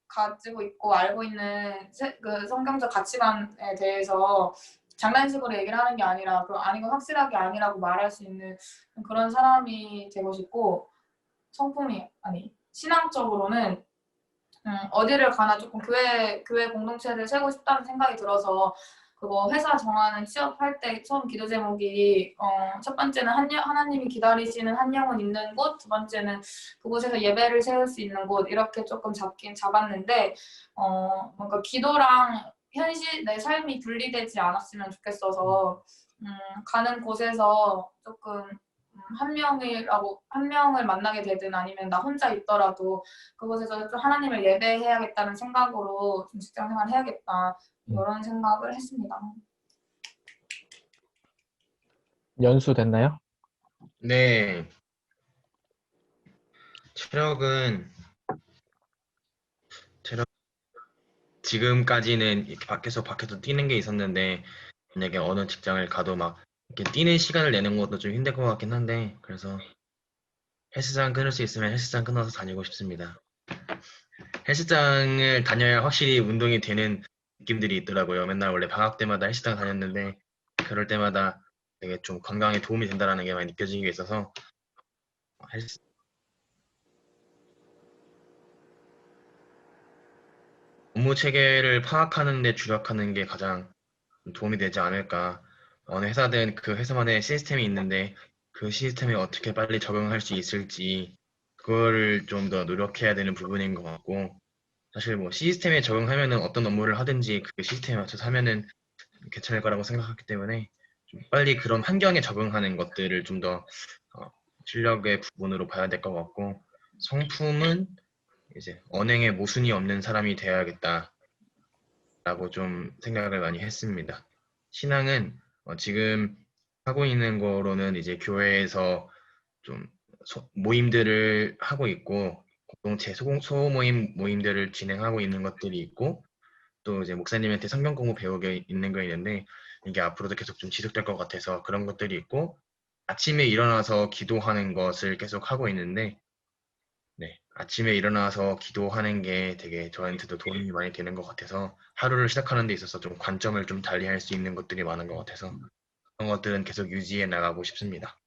가지고 있고 알고 있는 그 성경적 가치관에 대해서 장난식으로 얘기를 하는 게 아니라 그 아니고 확실하게 아니라고 말할 수 있는 그런 사람이 되고 싶고 성품이 아니 신앙적으로는 어디를 가나 조금 교회 공동체를 세우고 싶다는 생각이 들어서 그거 회사 정하는 취업할 때 처음 기도 제목이 첫 번째는 하나님이 기다리시는 한 영혼 있는 곳, 두 번째는 그곳에서 예배를 세울 수 있는 곳 이렇게 조금 잡았는데 뭔가 기도랑 현실 내 삶이 분리되지 않았으면 좋겠어서 가는 곳에서 조금 한 명을 만나게 되든 아니면 나 혼자 있더라도 그곳에서 좀 하나님을 예배해야겠다는 생각으로 좀 직장 생활 해야겠다 이런 생각을 했습니다. 연수 됐나요? 네, 체력은 지금까지는 이렇게 밖에서 뛰는 게 있었는데 만약에 어느 직장을 가도 막 이렇게 뛰는 시간을 내는 것도 좀 힘들 것 같긴 한데 그래서 헬스장 끊을 수 있으면 헬스장 끊어서 다니고 싶습니다. 헬스장을 다녀야 확실히 운동이 되는 느낌들이 있더라고요. 맨날 원래 방학 때마다 헬스장 다녔는데 그럴 때마다 되게 좀 건강에 도움이 된다는 게 많이 느껴지게 있어서 헬스 업무 체계를 파악하는 데 주력하는 게 가장 도움이 되지 않을까. 어느 회사든 그 회사만의 시스템이 있는데 그 시스템에 어떻게 빨리 적응할 수 있을지 그거를 좀 더 노력해야 되는 부분인 것 같고 사실 뭐 시스템에 적응하면은 어떤 업무를 하든지 그 시스템에 맞춰서 하면은 괜찮을 거라고 생각하기 때문에 좀 빨리 그런 환경에 적응하는 것들을 좀 더 실력의 부분으로 봐야 될 것 같고 성품은 이제 언행에 모순이 없는 사람이 되어야겠다라고 좀 생각을 많이 했습니다. 신앙은 지금 하고 있는 거로는 이제 교회에서 좀 모임들을 하고 있고 공동체 소모임 모임들을 진행하고 있는 것들이 있고 또 이제 목사님한테 성경 공부 배우게 있는 거 있는데 이게 앞으로도 계속 좀 지속될 것 같아서 그런 것들이 있고 아침에 일어나서 기도하는 것을 계속 하고 있는데 네, 아침에 일어나서 기도하는 게 되게 저한테도 도움이 많이 되는 것 같아서 하루를 시작하는 데 있어서 좀 관점을 좀 달리 할 수 있는 것들이 많은 것 같아서 그런 것들은 계속 유지해 나가고 싶습니다.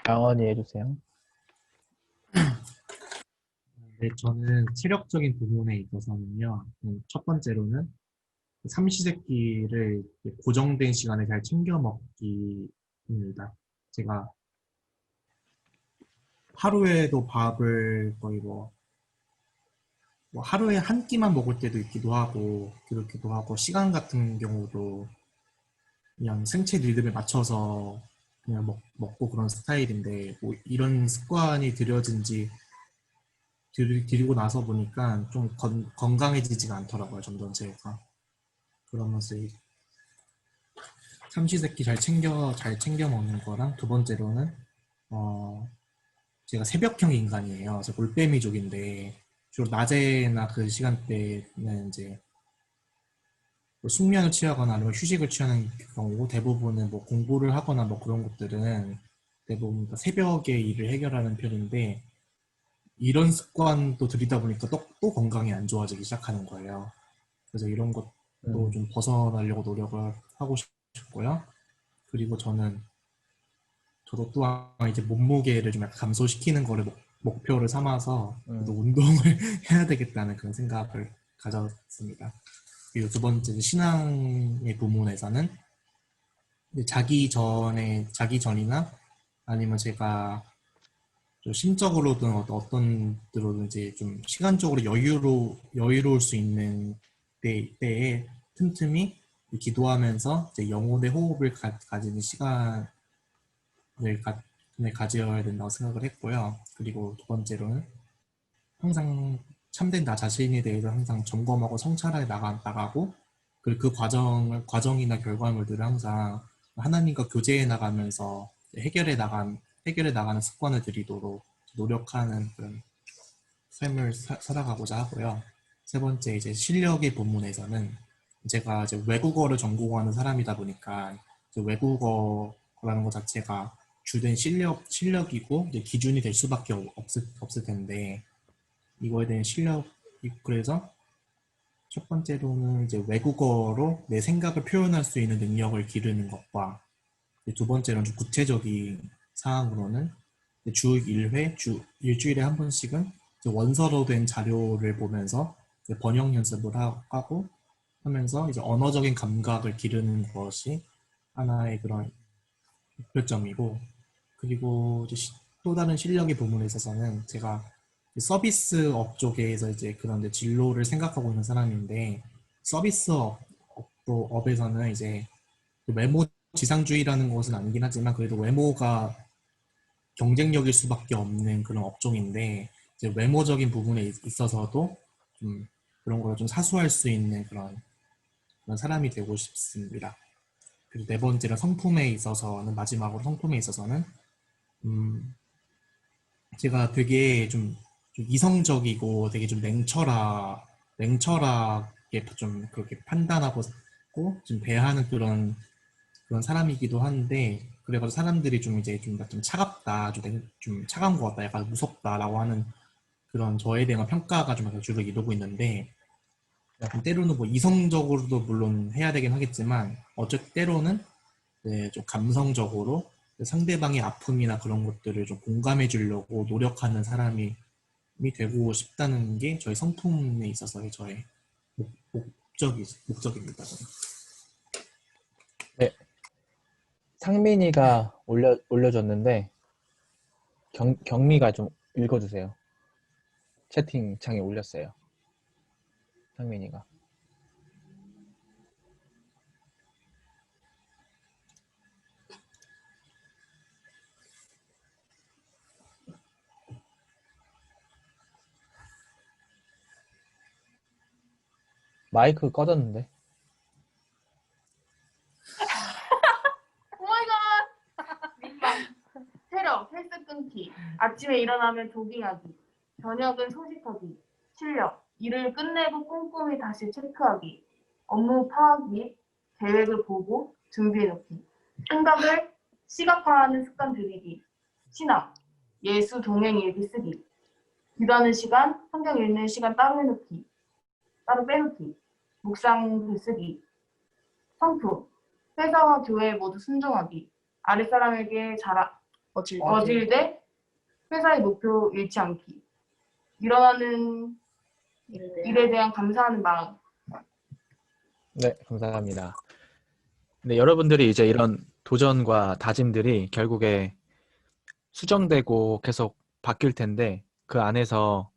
강원이 해주세요. 네, 저는 체력적인 부분에 있어서는요. 첫 번째로는 삼시세끼를 고정된 시간에 잘 챙겨 먹기입니다. 제가 하루에도 밥을 거의 뭐 하루에 한 끼만 먹을 때도 있기도 하고 그렇기도 하고 시간 같은 경우도 그냥 생체 리듬에 맞춰서 그냥 먹고 그런 스타일인데 뭐 이런 습관이 들이고 나서 보니까 좀 건강해지지가 않더라고요. 점점 제가 그러면서 이 삼시세끼 잘 챙겨 먹는 거랑 두 번째로는 제가 새벽형 인간이에요. 그래서 올빼미족인데 주로 낮에나 그 시간대는 이제 뭐 숙면을 취하거나 아니면 휴식을 취하는 경우고 대부분은 뭐 공부를 하거나 뭐 그런 것들은 대부분 다 새벽에 일을 해결하는 편인데 이런 습관도 들이다 보니까 또 건강이 안 좋아지기 시작하는 거예요. 그래서 이런 것도 좀 벗어나려고 노력을 하고 싶고요. 그리고 저는 저도 또한 이제 몸무게를 좀 약간 감소시키는 거를 목표를 삼아서 또 음. 운동을 해야 되겠다는 그런 생각을 가졌습니다. 그리고 두 번째 신앙의 부문에서는 이제 자기 전이나 아니면 제가 좀 심적으로든 어떤 데로든 이제 좀 시간적으로 여유로울 수 있는 때에 틈틈이 기도하면서 이제 영혼의 호흡을 가지는 시간을 가져야 된다고 생각을 했고요. 그리고 두 번째로는 항상 참된 나 자신에 대해서 항상 점검하고 성찰해 나가고 그리고 그 과정이나 결과물들을 항상 하나님과 교제해 나가면서 해결해 나가는 습관을 들이도록 노력하는 그런 삶을 살아가고자 하고요. 세 번째 이제 실력의 부분에서는 제가 이제 외국어를 전공하는 사람이다 보니까 이제 외국어라는 것 자체가 주된 실력이고 이제 기준이 될 수밖에 없을 텐데 이거에 대한 그래서 첫 번째로는 이제 외국어로 내 생각을 표현할 수 있는 능력을 기르는 것과 두 번째로는 좀 구체적인 사항으로는 주 1회, 일주일에 한 번씩은 원서로 된 자료를 보면서 번역 연습을 하고 하면서 이제 언어적인 감각을 기르는 것이 하나의 그런 목표점이고 그리고 이제 또 다른 실력의 부분에 있어서는 제가 서비스업 쪽에서 이제 그런 이제 진로를 생각하고 있는 사람인데 업에서는 이제 외모 지상주의라는 것은 아니긴 하지만 그래도 외모가 경쟁력일 수밖에 없는 그런 업종인데 이제 외모적인 부분에 있어서도 좀 그런 걸 좀 사수할 수 있는 그런 사람이 되고 싶습니다. 그리고 네 번째로 마지막으로 성품에 있어서는 제가 되게 좀 이성적이고 되게 좀 냉철하게 좀 그렇게 판단하고 좀 대하는 그런 사람이기도 한데 그래가지고 사람들이 좀 이제 좀 차갑다, 좀 차가운 것 같다, 약간 무섭다라고 하는 그런 저에 대한 평가가 좀 약간 주로 이루고 있는데 때로는 뭐 이성적으로도 물론 해야 되긴 하겠지만 때로는 좀 감성적으로 상대방의 아픔이나 그런 것들을 좀 공감해 주려고 노력하는 사람이 되고 싶다는 게 저희 성품에 있어서의 저의 목적입니다. 저는. 네, 상민이가 올려줬는데 경미가 좀 읽어주세요. 채팅창에 올렸어요. 상민이가. 마이크 꺼졌는데. 오마이갓! 체력, 헬스 끊기, 아침에 일어나면 조깅하기, 저녁은 소식하기, 실력, 일을 끝내고 꼼꼼히 다시 체크하기, 업무 파악이, 계획을 보고 준비해놓기, 생각을 시각화하는 습관 들이기, 신학, 예수 동행 일기 쓰기, 기도하는 시간, 성경 읽는 시간 따로 빼놓기, 묵상 글쓰기, 성품, 회사와 교회 모두 순종하기, 아랫사람에게 어질되 회사의 목표 잃지 않기, 일어나는 일에 대한 감사하는 마음. 네, 감사합니다. 근데 여러분들이 이제 이런 도전과 다짐들이 결국에 수정되고 계속 바뀔 텐데 그 안에서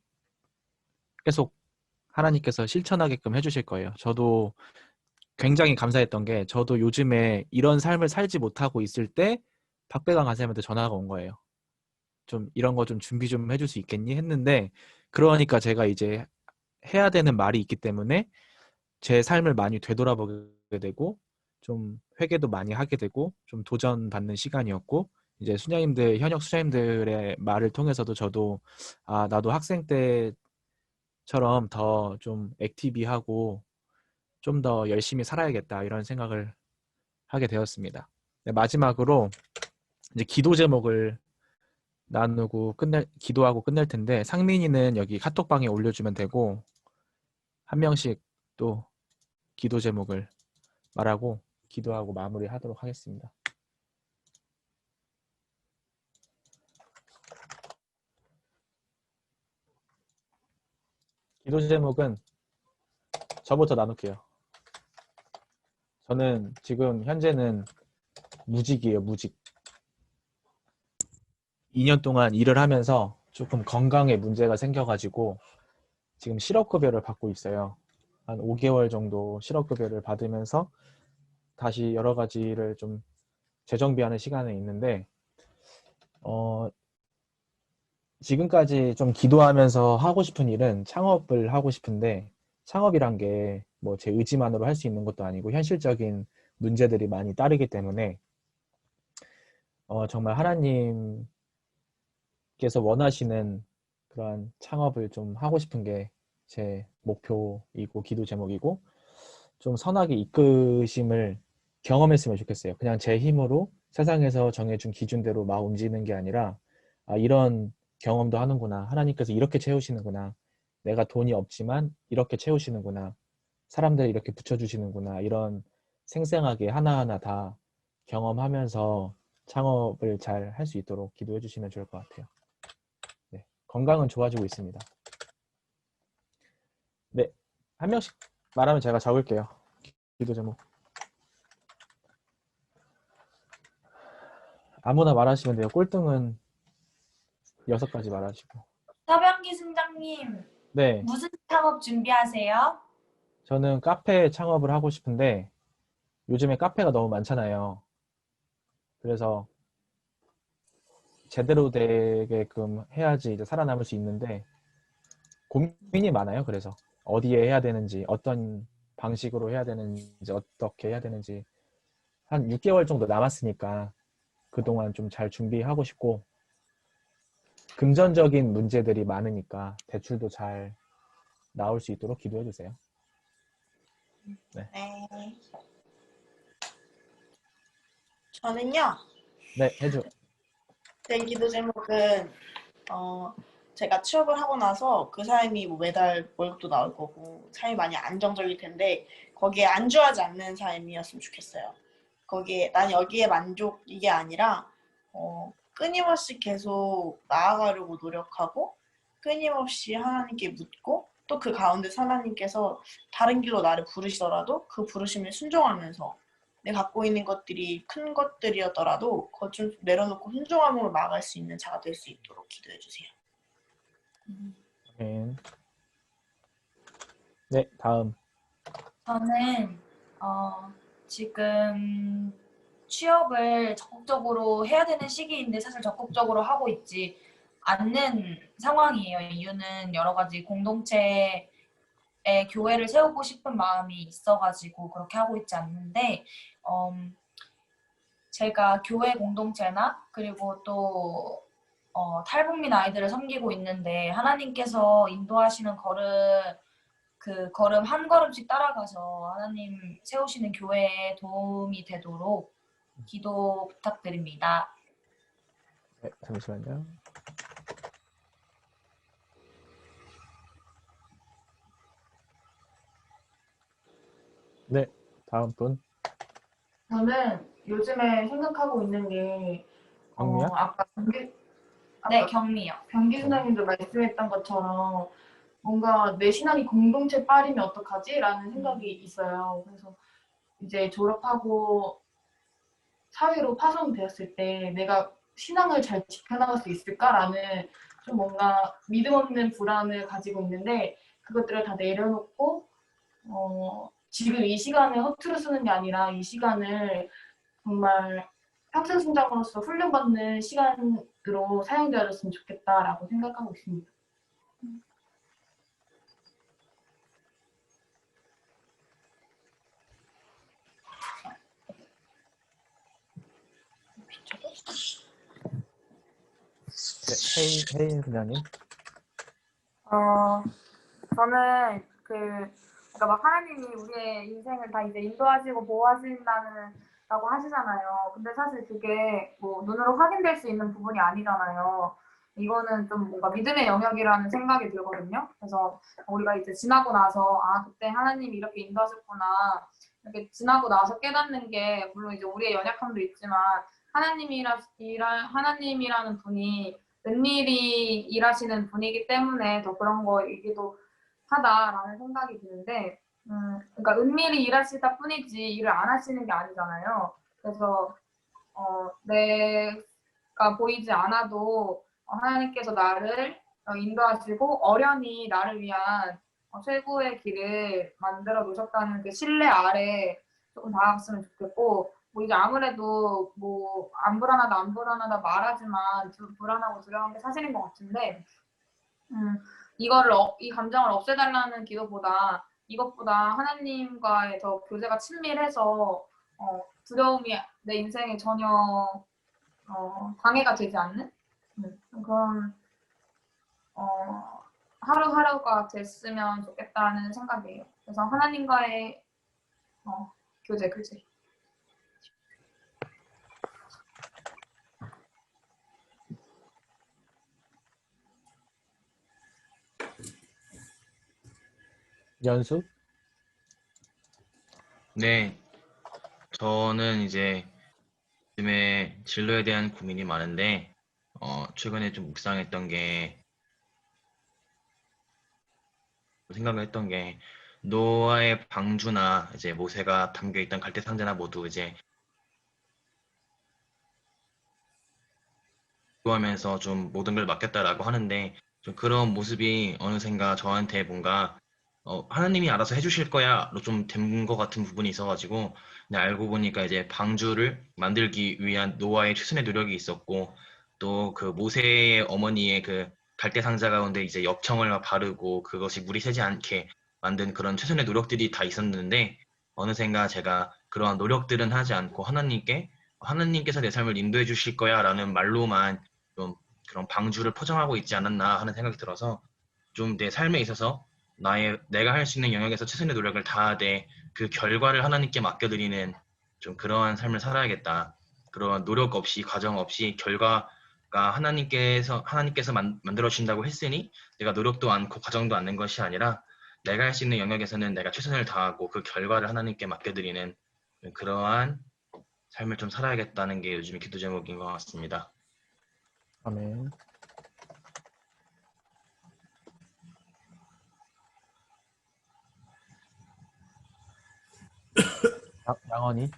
계속 하나님께서 실천하게끔 해주실 거예요. 저도 굉장히 감사했던 게 저도 요즘에 이런 삶을 살지 못하고 있을 때 박배강 간사님한테 전화가 온 거예요. 좀 이런 거 좀 준비 좀 해줄 수 있겠니? 했는데 그러니까 제가 이제 해야 되는 말이 있기 때문에 제 삶을 많이 되돌아보게 되고 좀 회개도 많이 하게 되고 좀 도전받는 시간이었고 이제 현역 수녀님들의 말을 통해서도 저도 나도 학생 때처럼 더 좀 액티비하고 좀 더 열심히 살아야겠다 이런 생각을 하게 되었습니다. 네, 마지막으로 이제 기도 제목을 기도하고 끝낼 텐데 상민이는 여기 카톡방에 올려주면 되고 한 명씩 또 기도 제목을 말하고 기도하고 마무리하도록 하겠습니다. 기도 제목은 저부터 나눌게요. 저는 지금 현재는 무직이에요, 무직. 2년 동안 일을 하면서 조금 건강에 문제가 생겨가지고 지금 실업급여를 받고 있어요. 한 5개월 정도 실업급여를 받으면서 다시 여러 가지를 좀 재정비하는 시간에 있는데, 지금까지 좀 기도하면서 하고 싶은 일은 창업을 하고 싶은데, 창업이란 게 뭐 제 의지만으로 할 수 있는 것도 아니고 현실적인 문제들이 많이 따르기 때문에 정말 하나님께서 원하시는 그런 창업을 좀 하고 싶은 게 제 목표이고 기도 제목이고, 좀 선하게 이끄심을 경험했으면 좋겠어요. 그냥 제 힘으로 세상에서 정해준 기준대로 막 움직이는 게 아니라, 아, 이런 경험도 하는구나. 하나님께서 이렇게 채우시는구나. 내가 돈이 없지만 이렇게 채우시는구나. 사람들이 이렇게 붙여주시는구나. 이런 생생하게 하나하나 다 경험하면서 창업을 잘 할 수 있도록 기도해 주시면 좋을 것 같아요. 네, 건강은 좋아지고 있습니다. 네, 한 명씩 말하면 제가 적을게요. 기도 제목. 아무나 말하시면 돼요. 꼴등은 6가지 말하시고. 서병기 순장님, 네, 무슨 창업 준비하세요? 저는 카페 창업을 하고 싶은데 요즘에 카페가 너무 많잖아요. 그래서 제대로 되게끔 해야지 이제 살아남을 수 있는데 고민이 많아요. 그래서 어디에 해야 되는지, 어떤 방식으로 해야 되는지, 어떻게 해야 되는지. 한 6개월 정도 남았으니까 그동안 좀 잘 준비하고 싶고, 금전적인 문제들이 많으니까 대출도 잘 나올 수 있도록 기도해 주세요. 네. 저는요. 네, 해줘. 제 기도 제목은 제가 취업을 하고 나서 그 삶이 뭐 매달 월급도 나올 거고 삶이 많이 안정적일 텐데 거기에 안주하지 않는 삶이었으면 좋겠어요. 거기에 난 여기에 만족 이게 아니라 끊임없이 계속 나아가려고 노력하고 끊임없이 하나님께 묻고 또 그 가운데 하나님께서 다른 길로 나를 부르시더라도 그 부르심에 순종하면서 내가 갖고 있는 것들이 큰 것들이었더라도 그것 좀 내려놓고 순종함으로 나아갈 수 있는 자가 될 수 있도록 기도해 주세요. 아멘. 네, 다음. 저는 지금 취업을 적극적으로 해야 되는 시기인데 사실 적극적으로 하고 있지 않는 상황이에요. 이유는 여러 가지 공동체에 교회를 세우고 싶은 마음이 있어가지고 그렇게 하고 있지 않는데, 제가 교회 공동체나 그리고 또 탈북민 아이들을 섬기고 있는데 하나님께서 인도하시는 그 걸음 한 걸음씩 따라가서 하나님 세우시는 교회에 도움이 되도록 기도 부탁드립니다. 네, 잠시만요. 네, 다음 분. 저는 요즘에 생각하고 있는 게 경미야? 아까 네, 경미요. 경기 순장님도 말씀했던 것처럼 뭔가 내 신앙이 공동체 빨이면 어떡하지? 라는 생각이 있어요. 그래서 이제 졸업하고 사회로 파송되었을 때 내가 신앙을 잘 지켜나갈 수 있을까라는 좀 뭔가 믿음 없는 불안을 가지고 있는데 그것들을 다 내려놓고 지금 이 시간을 허투루 쓰는 게 아니라 이 시간을 정말 평생 순장으로서 훈련받는 시간으로 사용되었으면 좋겠다라고 생각하고 있습니다. 네, 혜인 분야님. 저는 그러니까 막 하나님이 우리의 인생을 다 이제 인도하시고 보호하신다라고 하시잖아요. 근데 사실 그게 뭐 눈으로 확인될 수 있는 부분이 아니잖아요. 이거는 좀 뭔가 믿음의 영역이라는 생각이 들거든요. 그래서 우리가 이제 지나고 나서 아 그때 하나님이 이렇게 인도하셨구나 이렇게 지나고 나서 깨닫는 게 물론 이제 우리의 연약함도 있지만 하나님이라는 분이 은밀히 일하시는 분이기 때문에 더 그런 거이기도 하다라는 생각이 드는데, 그러니까 은밀히 일하시다 뿐이지 일을 안 하시는 게 아니잖아요. 그래서 내가 보이지 않아도 하나님께서 나를 인도하시고 어련히 나를 위한 최고의 길을 만들어 놓으셨다는 그 신뢰 아래 조금 다가갔으면 좋겠고, 뭐 이제 아무래도 뭐 안 불안하다 말하지만 불안하고 두려운 게 사실인 것 같은데, 이거를 이 감정을 없애달라는 기도보다 이것보다 하나님과의 더 교제가 친밀해서 두려움이 내 인생에 전혀 방해가 되지 않는 그런 하루하루가 됐으면 좋겠다는 생각이에요. 그래서 하나님과의 교제. 연수? 네, 저는 이제 요즘에 진로에 대한 고민이 많은데, 최근에 좀 묵상했던 게, 생각을 했던 게, 노아의 방주나 이제 모세가 담겨있던 갈대 상자나 모두 이제 기도하면서 좀 모든 걸 맡겼다라고 하는데, 좀 그런 모습이 어느샌가 저한테 뭔가 하나님이 알아서 해주실 거야로 좀 된 것 같은 부분이 있어가지고, 근데 알고 보니까 이제 방주를 만들기 위한 노아의 최선의 노력이 있었고, 또 그 모세의 어머니의 그 갈대 상자 가운데 이제 엽청을 바르고 그것이 물이 새지 않게 만든 그런 최선의 노력들이 다 있었는데, 어느샌가 제가 그러한 노력들은 하지 않고 하나님께서 내 삶을 인도해 주실 거야라는 말로만 좀 그런 방주를 포장하고 있지 않았나 하는 생각이 들어서, 좀 내 삶에 있어서 내가 할 수 있는 영역에서 최선의 노력을 다하되 그 결과를 하나님께 맡겨드리는 좀 그러한 삶을 살아야겠다. 그러한 노력 없이, 과정 없이 결과가 하나님께서 만들어 주신다고 했으니 내가 노력도 않고 과정도 않는 것이 아니라 내가 할 수 있는 영역에서는 내가 최선을 다하고 그 결과를 하나님께 맡겨드리는 그러한 삶을 좀 살아야겠다는 게 요즘 기도 제목인 것 같습니다. 아멘. 양원이?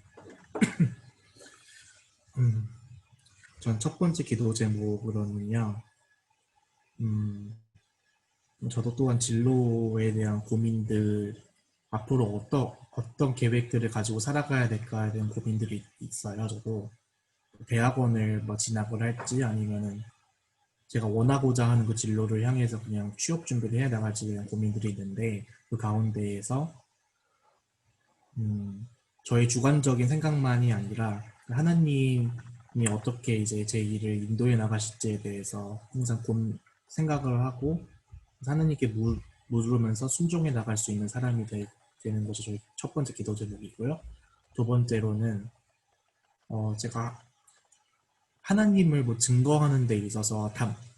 전 첫 번째 기도 제목으로는요, 저도 또한 진로에 대한 고민들, 앞으로 어떤 계획들을 가지고 살아가야 될까에 대한 고민들이 있어요. 저도 대학원을 뭐 진학을 할지 아니면은 제가 원하고자 하는 그 진로를 향해서 그냥 취업 준비를 해 나갈지에 대한 고민들이 있는데, 그 가운데에서 저의 주관적인 생각만이 아니라 하나님이 어떻게 이제 제 일을 인도해 나가실지에 대해서 항상 생각을 하고 하나님께 물으면서 순종해 나갈 수 있는 사람이 되는 것이 저희 첫 번째 기도 제목이고요. 두 번째로는 제가 하나님을 뭐 증거하는 데 있어서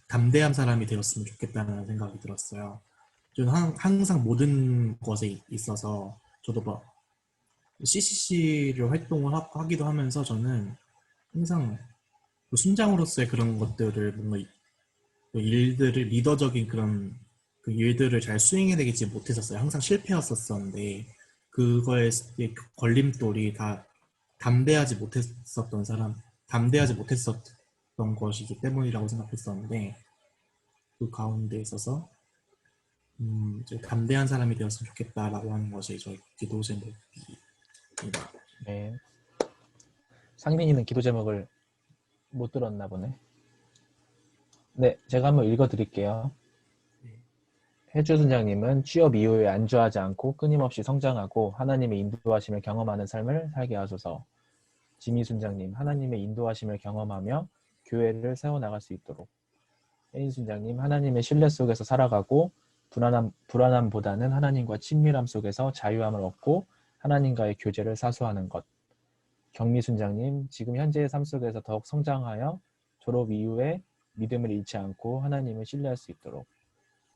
담대한 사람이 되었으면 좋겠다는 생각이 들었어요. 저는 항상 모든 것에 있어서 저도 뭐 CCC를 활동을 하기도 하면서 저는 항상 순장으로서의 그런 것들을 뭔가 일들을 리더적인 그런 그 일들을 잘 수행해내지 못했었어요. 항상 실패했었었는데 그거에 걸림돌이 다 담대하지 못했었던 것이기 때문이라고 생각했었는데, 그 가운데 있어서 이제 담대한 사람이 되었으면 좋겠다라고 하는 것이 저희 기도 제목입니다. 네. 상민이는 기도 제목을 못 들었나 보네. 네, 제가 한번 읽어드릴게요. 해주 순장님은 취업 이후에 안주하지 않고 끊임없이 성장하고 하나님의 인도하심을 경험하는 삶을 살게 하소서. 지미 순장님, 하나님의 인도하심을 경험하며 교회를 세워나갈 수 있도록. 혜인 순장님, 하나님의 신뢰 속에서 살아가고 불안함보다는 하나님과 친밀함 속에서 자유함을 얻고 하나님과의 교제를 사수하는 것. 경미 순장님, 지금 현재의 삶 속에서 더욱 성장하여 졸업 이후에 믿음을 잃지 않고 하나님을 신뢰할 수 있도록.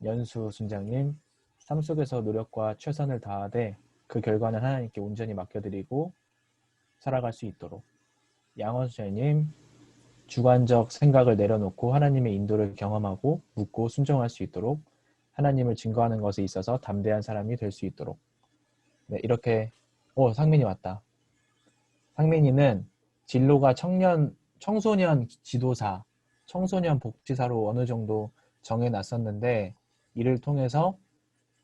연수 순장님, 삶 속에서 노력과 최선을 다하되 그 결과는 하나님께 온전히 맡겨드리고 살아갈 수 있도록. 양원 순장님, 주관적 생각을 내려놓고 하나님의 인도를 경험하고 묻고 순종할 수 있도록. 하나님을 증거하는 것에 있어서 담대한 사람이 될 수 있도록. 네, 이렇게 상민이 왔다. 상민이는 진로가 청소년 지도사, 청소년 복지사로 어느 정도 정해놨었는데 이를 통해서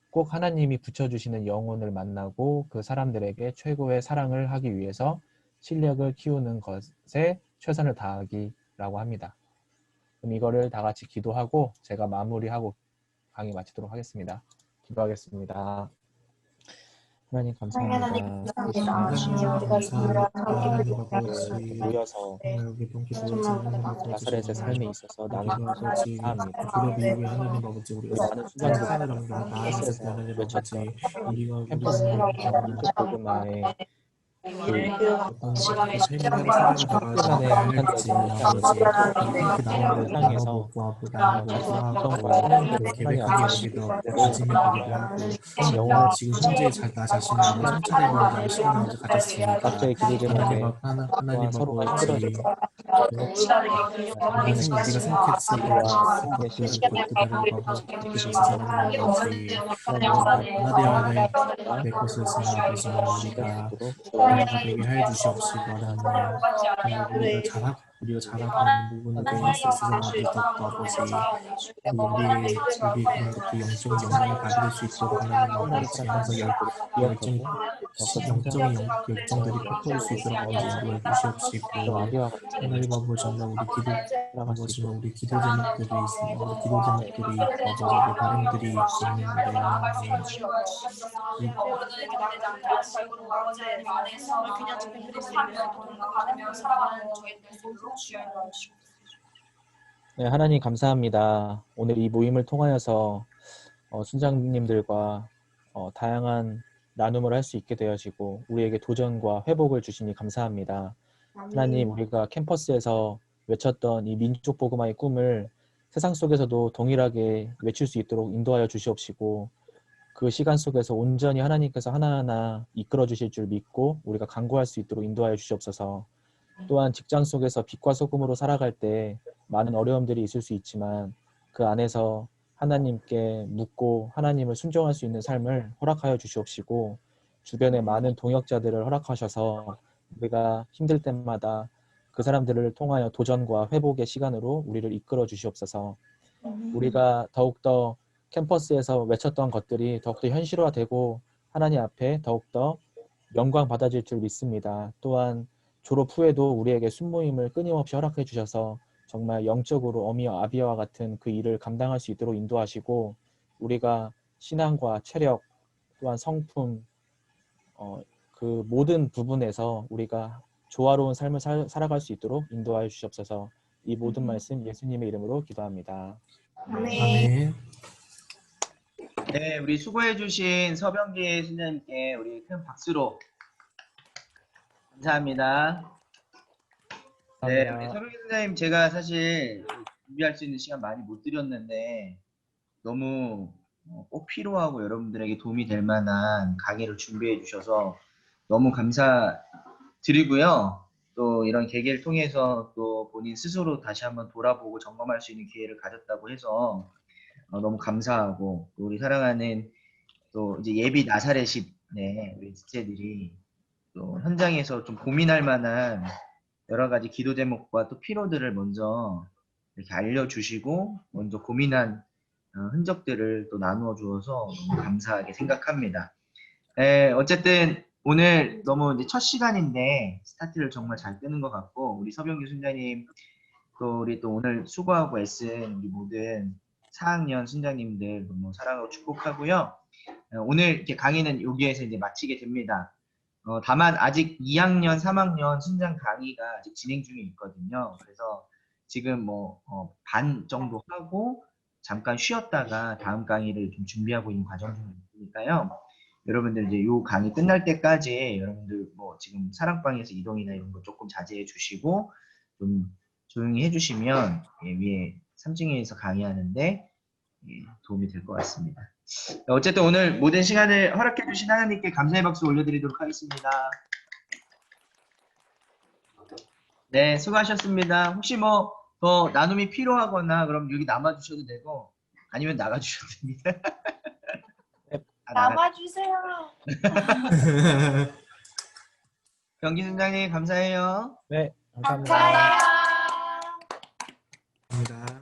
꼭 하나님이 붙여주시는 영혼을 만나고 그 사람들에게 최고의 사랑을 하기 위해서 실력을 키우는 것에 최선을 다하기라고 합니다. 그럼 이거를 다 같이 기도하고 제가 마무리하고 강의 마치도록 하겠습니다. 기도하겠습니다. 하나님 감사합니다. 모여서 나사렛의 삶에 있어서 나누는 것을 감사합니다. 우리 많은 수장들과 캠퍼스에서 외쳤던 캠퍼스 민족 복음화의 시간의 세상에서 영혼을 지금 현재 나 자신을 성찰해보는 자를 시간을 먼저 가졌습니다. 각자의 기도 제목에 하나님과 서로가 같이 힘들어져서 우리가 생각했을 때와 생각했을 것들을 하나되어야 내 것을 생각하시니까 우리가 되게 하여 주시옵시고 하나님 우리가 잘하는 부분을 뺄 수 있어서 나도 아버지 우리의 그런 것도 영적인 영광을 받을 수 있도록 하나님 영적인 열정들이 펼쳐질 수 있도록 아버지 인도해 주시옵시고 하나님 아버지 아버지 우리 기도 제목들이 있습니다. 우리 기도 제목들이 아버지 우리 바람들이 있는데 하나님 네, 하나님 감사합니다. 오늘 이 모임을 통하여서 순장님들과 다양한 나눔을 할 수 있게 되어지고 우리에게 도전과 회복을 주시니 감사합니다. 하나님 우리가 캠퍼스에서 외쳤던 이 민족 복음화의 꿈을 세상 속에서도 동일하게 외칠 수 있도록 인도하여 주시옵시고 그 시간 속에서 온전히 하나님께서 하나하나 이끌어 주실 줄 믿고 우리가 간구할 수 있도록 인도하여 주시옵소서. 또한 직장 속에서 빛과 소금으로 살아갈 때 많은 어려움들이 있을 수 있지만 그 안에서 하나님께 묻고 하나님을 순종할 수 있는 삶을 허락하여 주시옵시고 주변에 많은 동역자들을 허락하셔서 우리가 힘들 때마다 그 사람들을 통하여 도전과 회복의 시간으로 우리를 이끌어 주시옵소서. 우리가 더욱더 캠퍼스에서 외쳤던 것들이 더욱더 현실화되고 하나님 앞에 더욱더 영광 받아질 줄 믿습니다. 또한 졸업 후에도 우리에게 순모임을 끊임없이 허락해 주셔서 정말 영적으로 어미와 아비와 같은 그 일을 감당할 수 있도록 인도하시고 우리가 신앙과 체력 또한 성품 그 모든 부분에서 우리가 조화로운 삶을 살아갈 수 있도록 인도하여 주시옵소서. 이 모든 말씀 예수님의 이름으로 기도합니다. 아멘. 네, 우리 수고해주신 서병기 순장님께 우리 큰 박수로 감사합니다. 네, 우리 서병기 순장님 제가 사실 준비할 수 있는 시간 많이 못 드렸는데 너무 꼭 필요하고 여러분들에게 도움이 될 만한 강의를 준비해 주셔서 너무 감사드리고요. 또 이런 계기를 통해서 또 본인 스스로 다시 한번 돌아보고 점검할 수 있는 기회를 가졌다고 해서 너무 감사하고 또 우리 사랑하는 또 이제 예비 나사렛이 우리 지체들이 또 현장에서 좀 고민할 만한 여러 가지 기도 제목과 또 필요들을 먼저 이렇게 알려주시고 먼저 고민한 흔적들을 또 나누어 주어서 너무 감사하게 생각합니다. 어쨌든 오늘 너무 이제 첫 시간인데 스타트를 정말 잘 끄는 것 같고 우리 서병기 순장님 또 우리 또 오늘 수고하고 애쓴 우리 모든 4학년 순장님들 너무 사랑하고 축복하고요. 오늘 이렇게 강의는 여기에서 이제 마치게 됩니다. 다만 아직 2학년, 3학년 순장 강의가 아직 진행 중에 있거든요. 그래서 지금 반 정도 하고 잠깐 쉬었다가 다음 강의를 좀 준비하고 있는 과정 중에 있으니까요. 여러분들 이제 요 강의 끝날 때까지 여러분들 지금 사랑방에서 이동이나 이런 거 조금 자제해 주시고 좀 조용히 해주시면 위에 3층에서 강의하는데 도움이 될 것 같습니다. 어쨌든 오늘 모든 시간을 허락해 주신 하나님께 감사의 박수 올려드리도록 하겠습니다. 네, 수고하셨습니다. 혹시 더 나눔이 필요하거나 그럼 여기 남아주셔도 되고 아니면 나가주셔도 됩니다. 네. 남아주세요. 경기 순장님 감사해요. 네, 감사합니다. 감사해요. 감사합니다.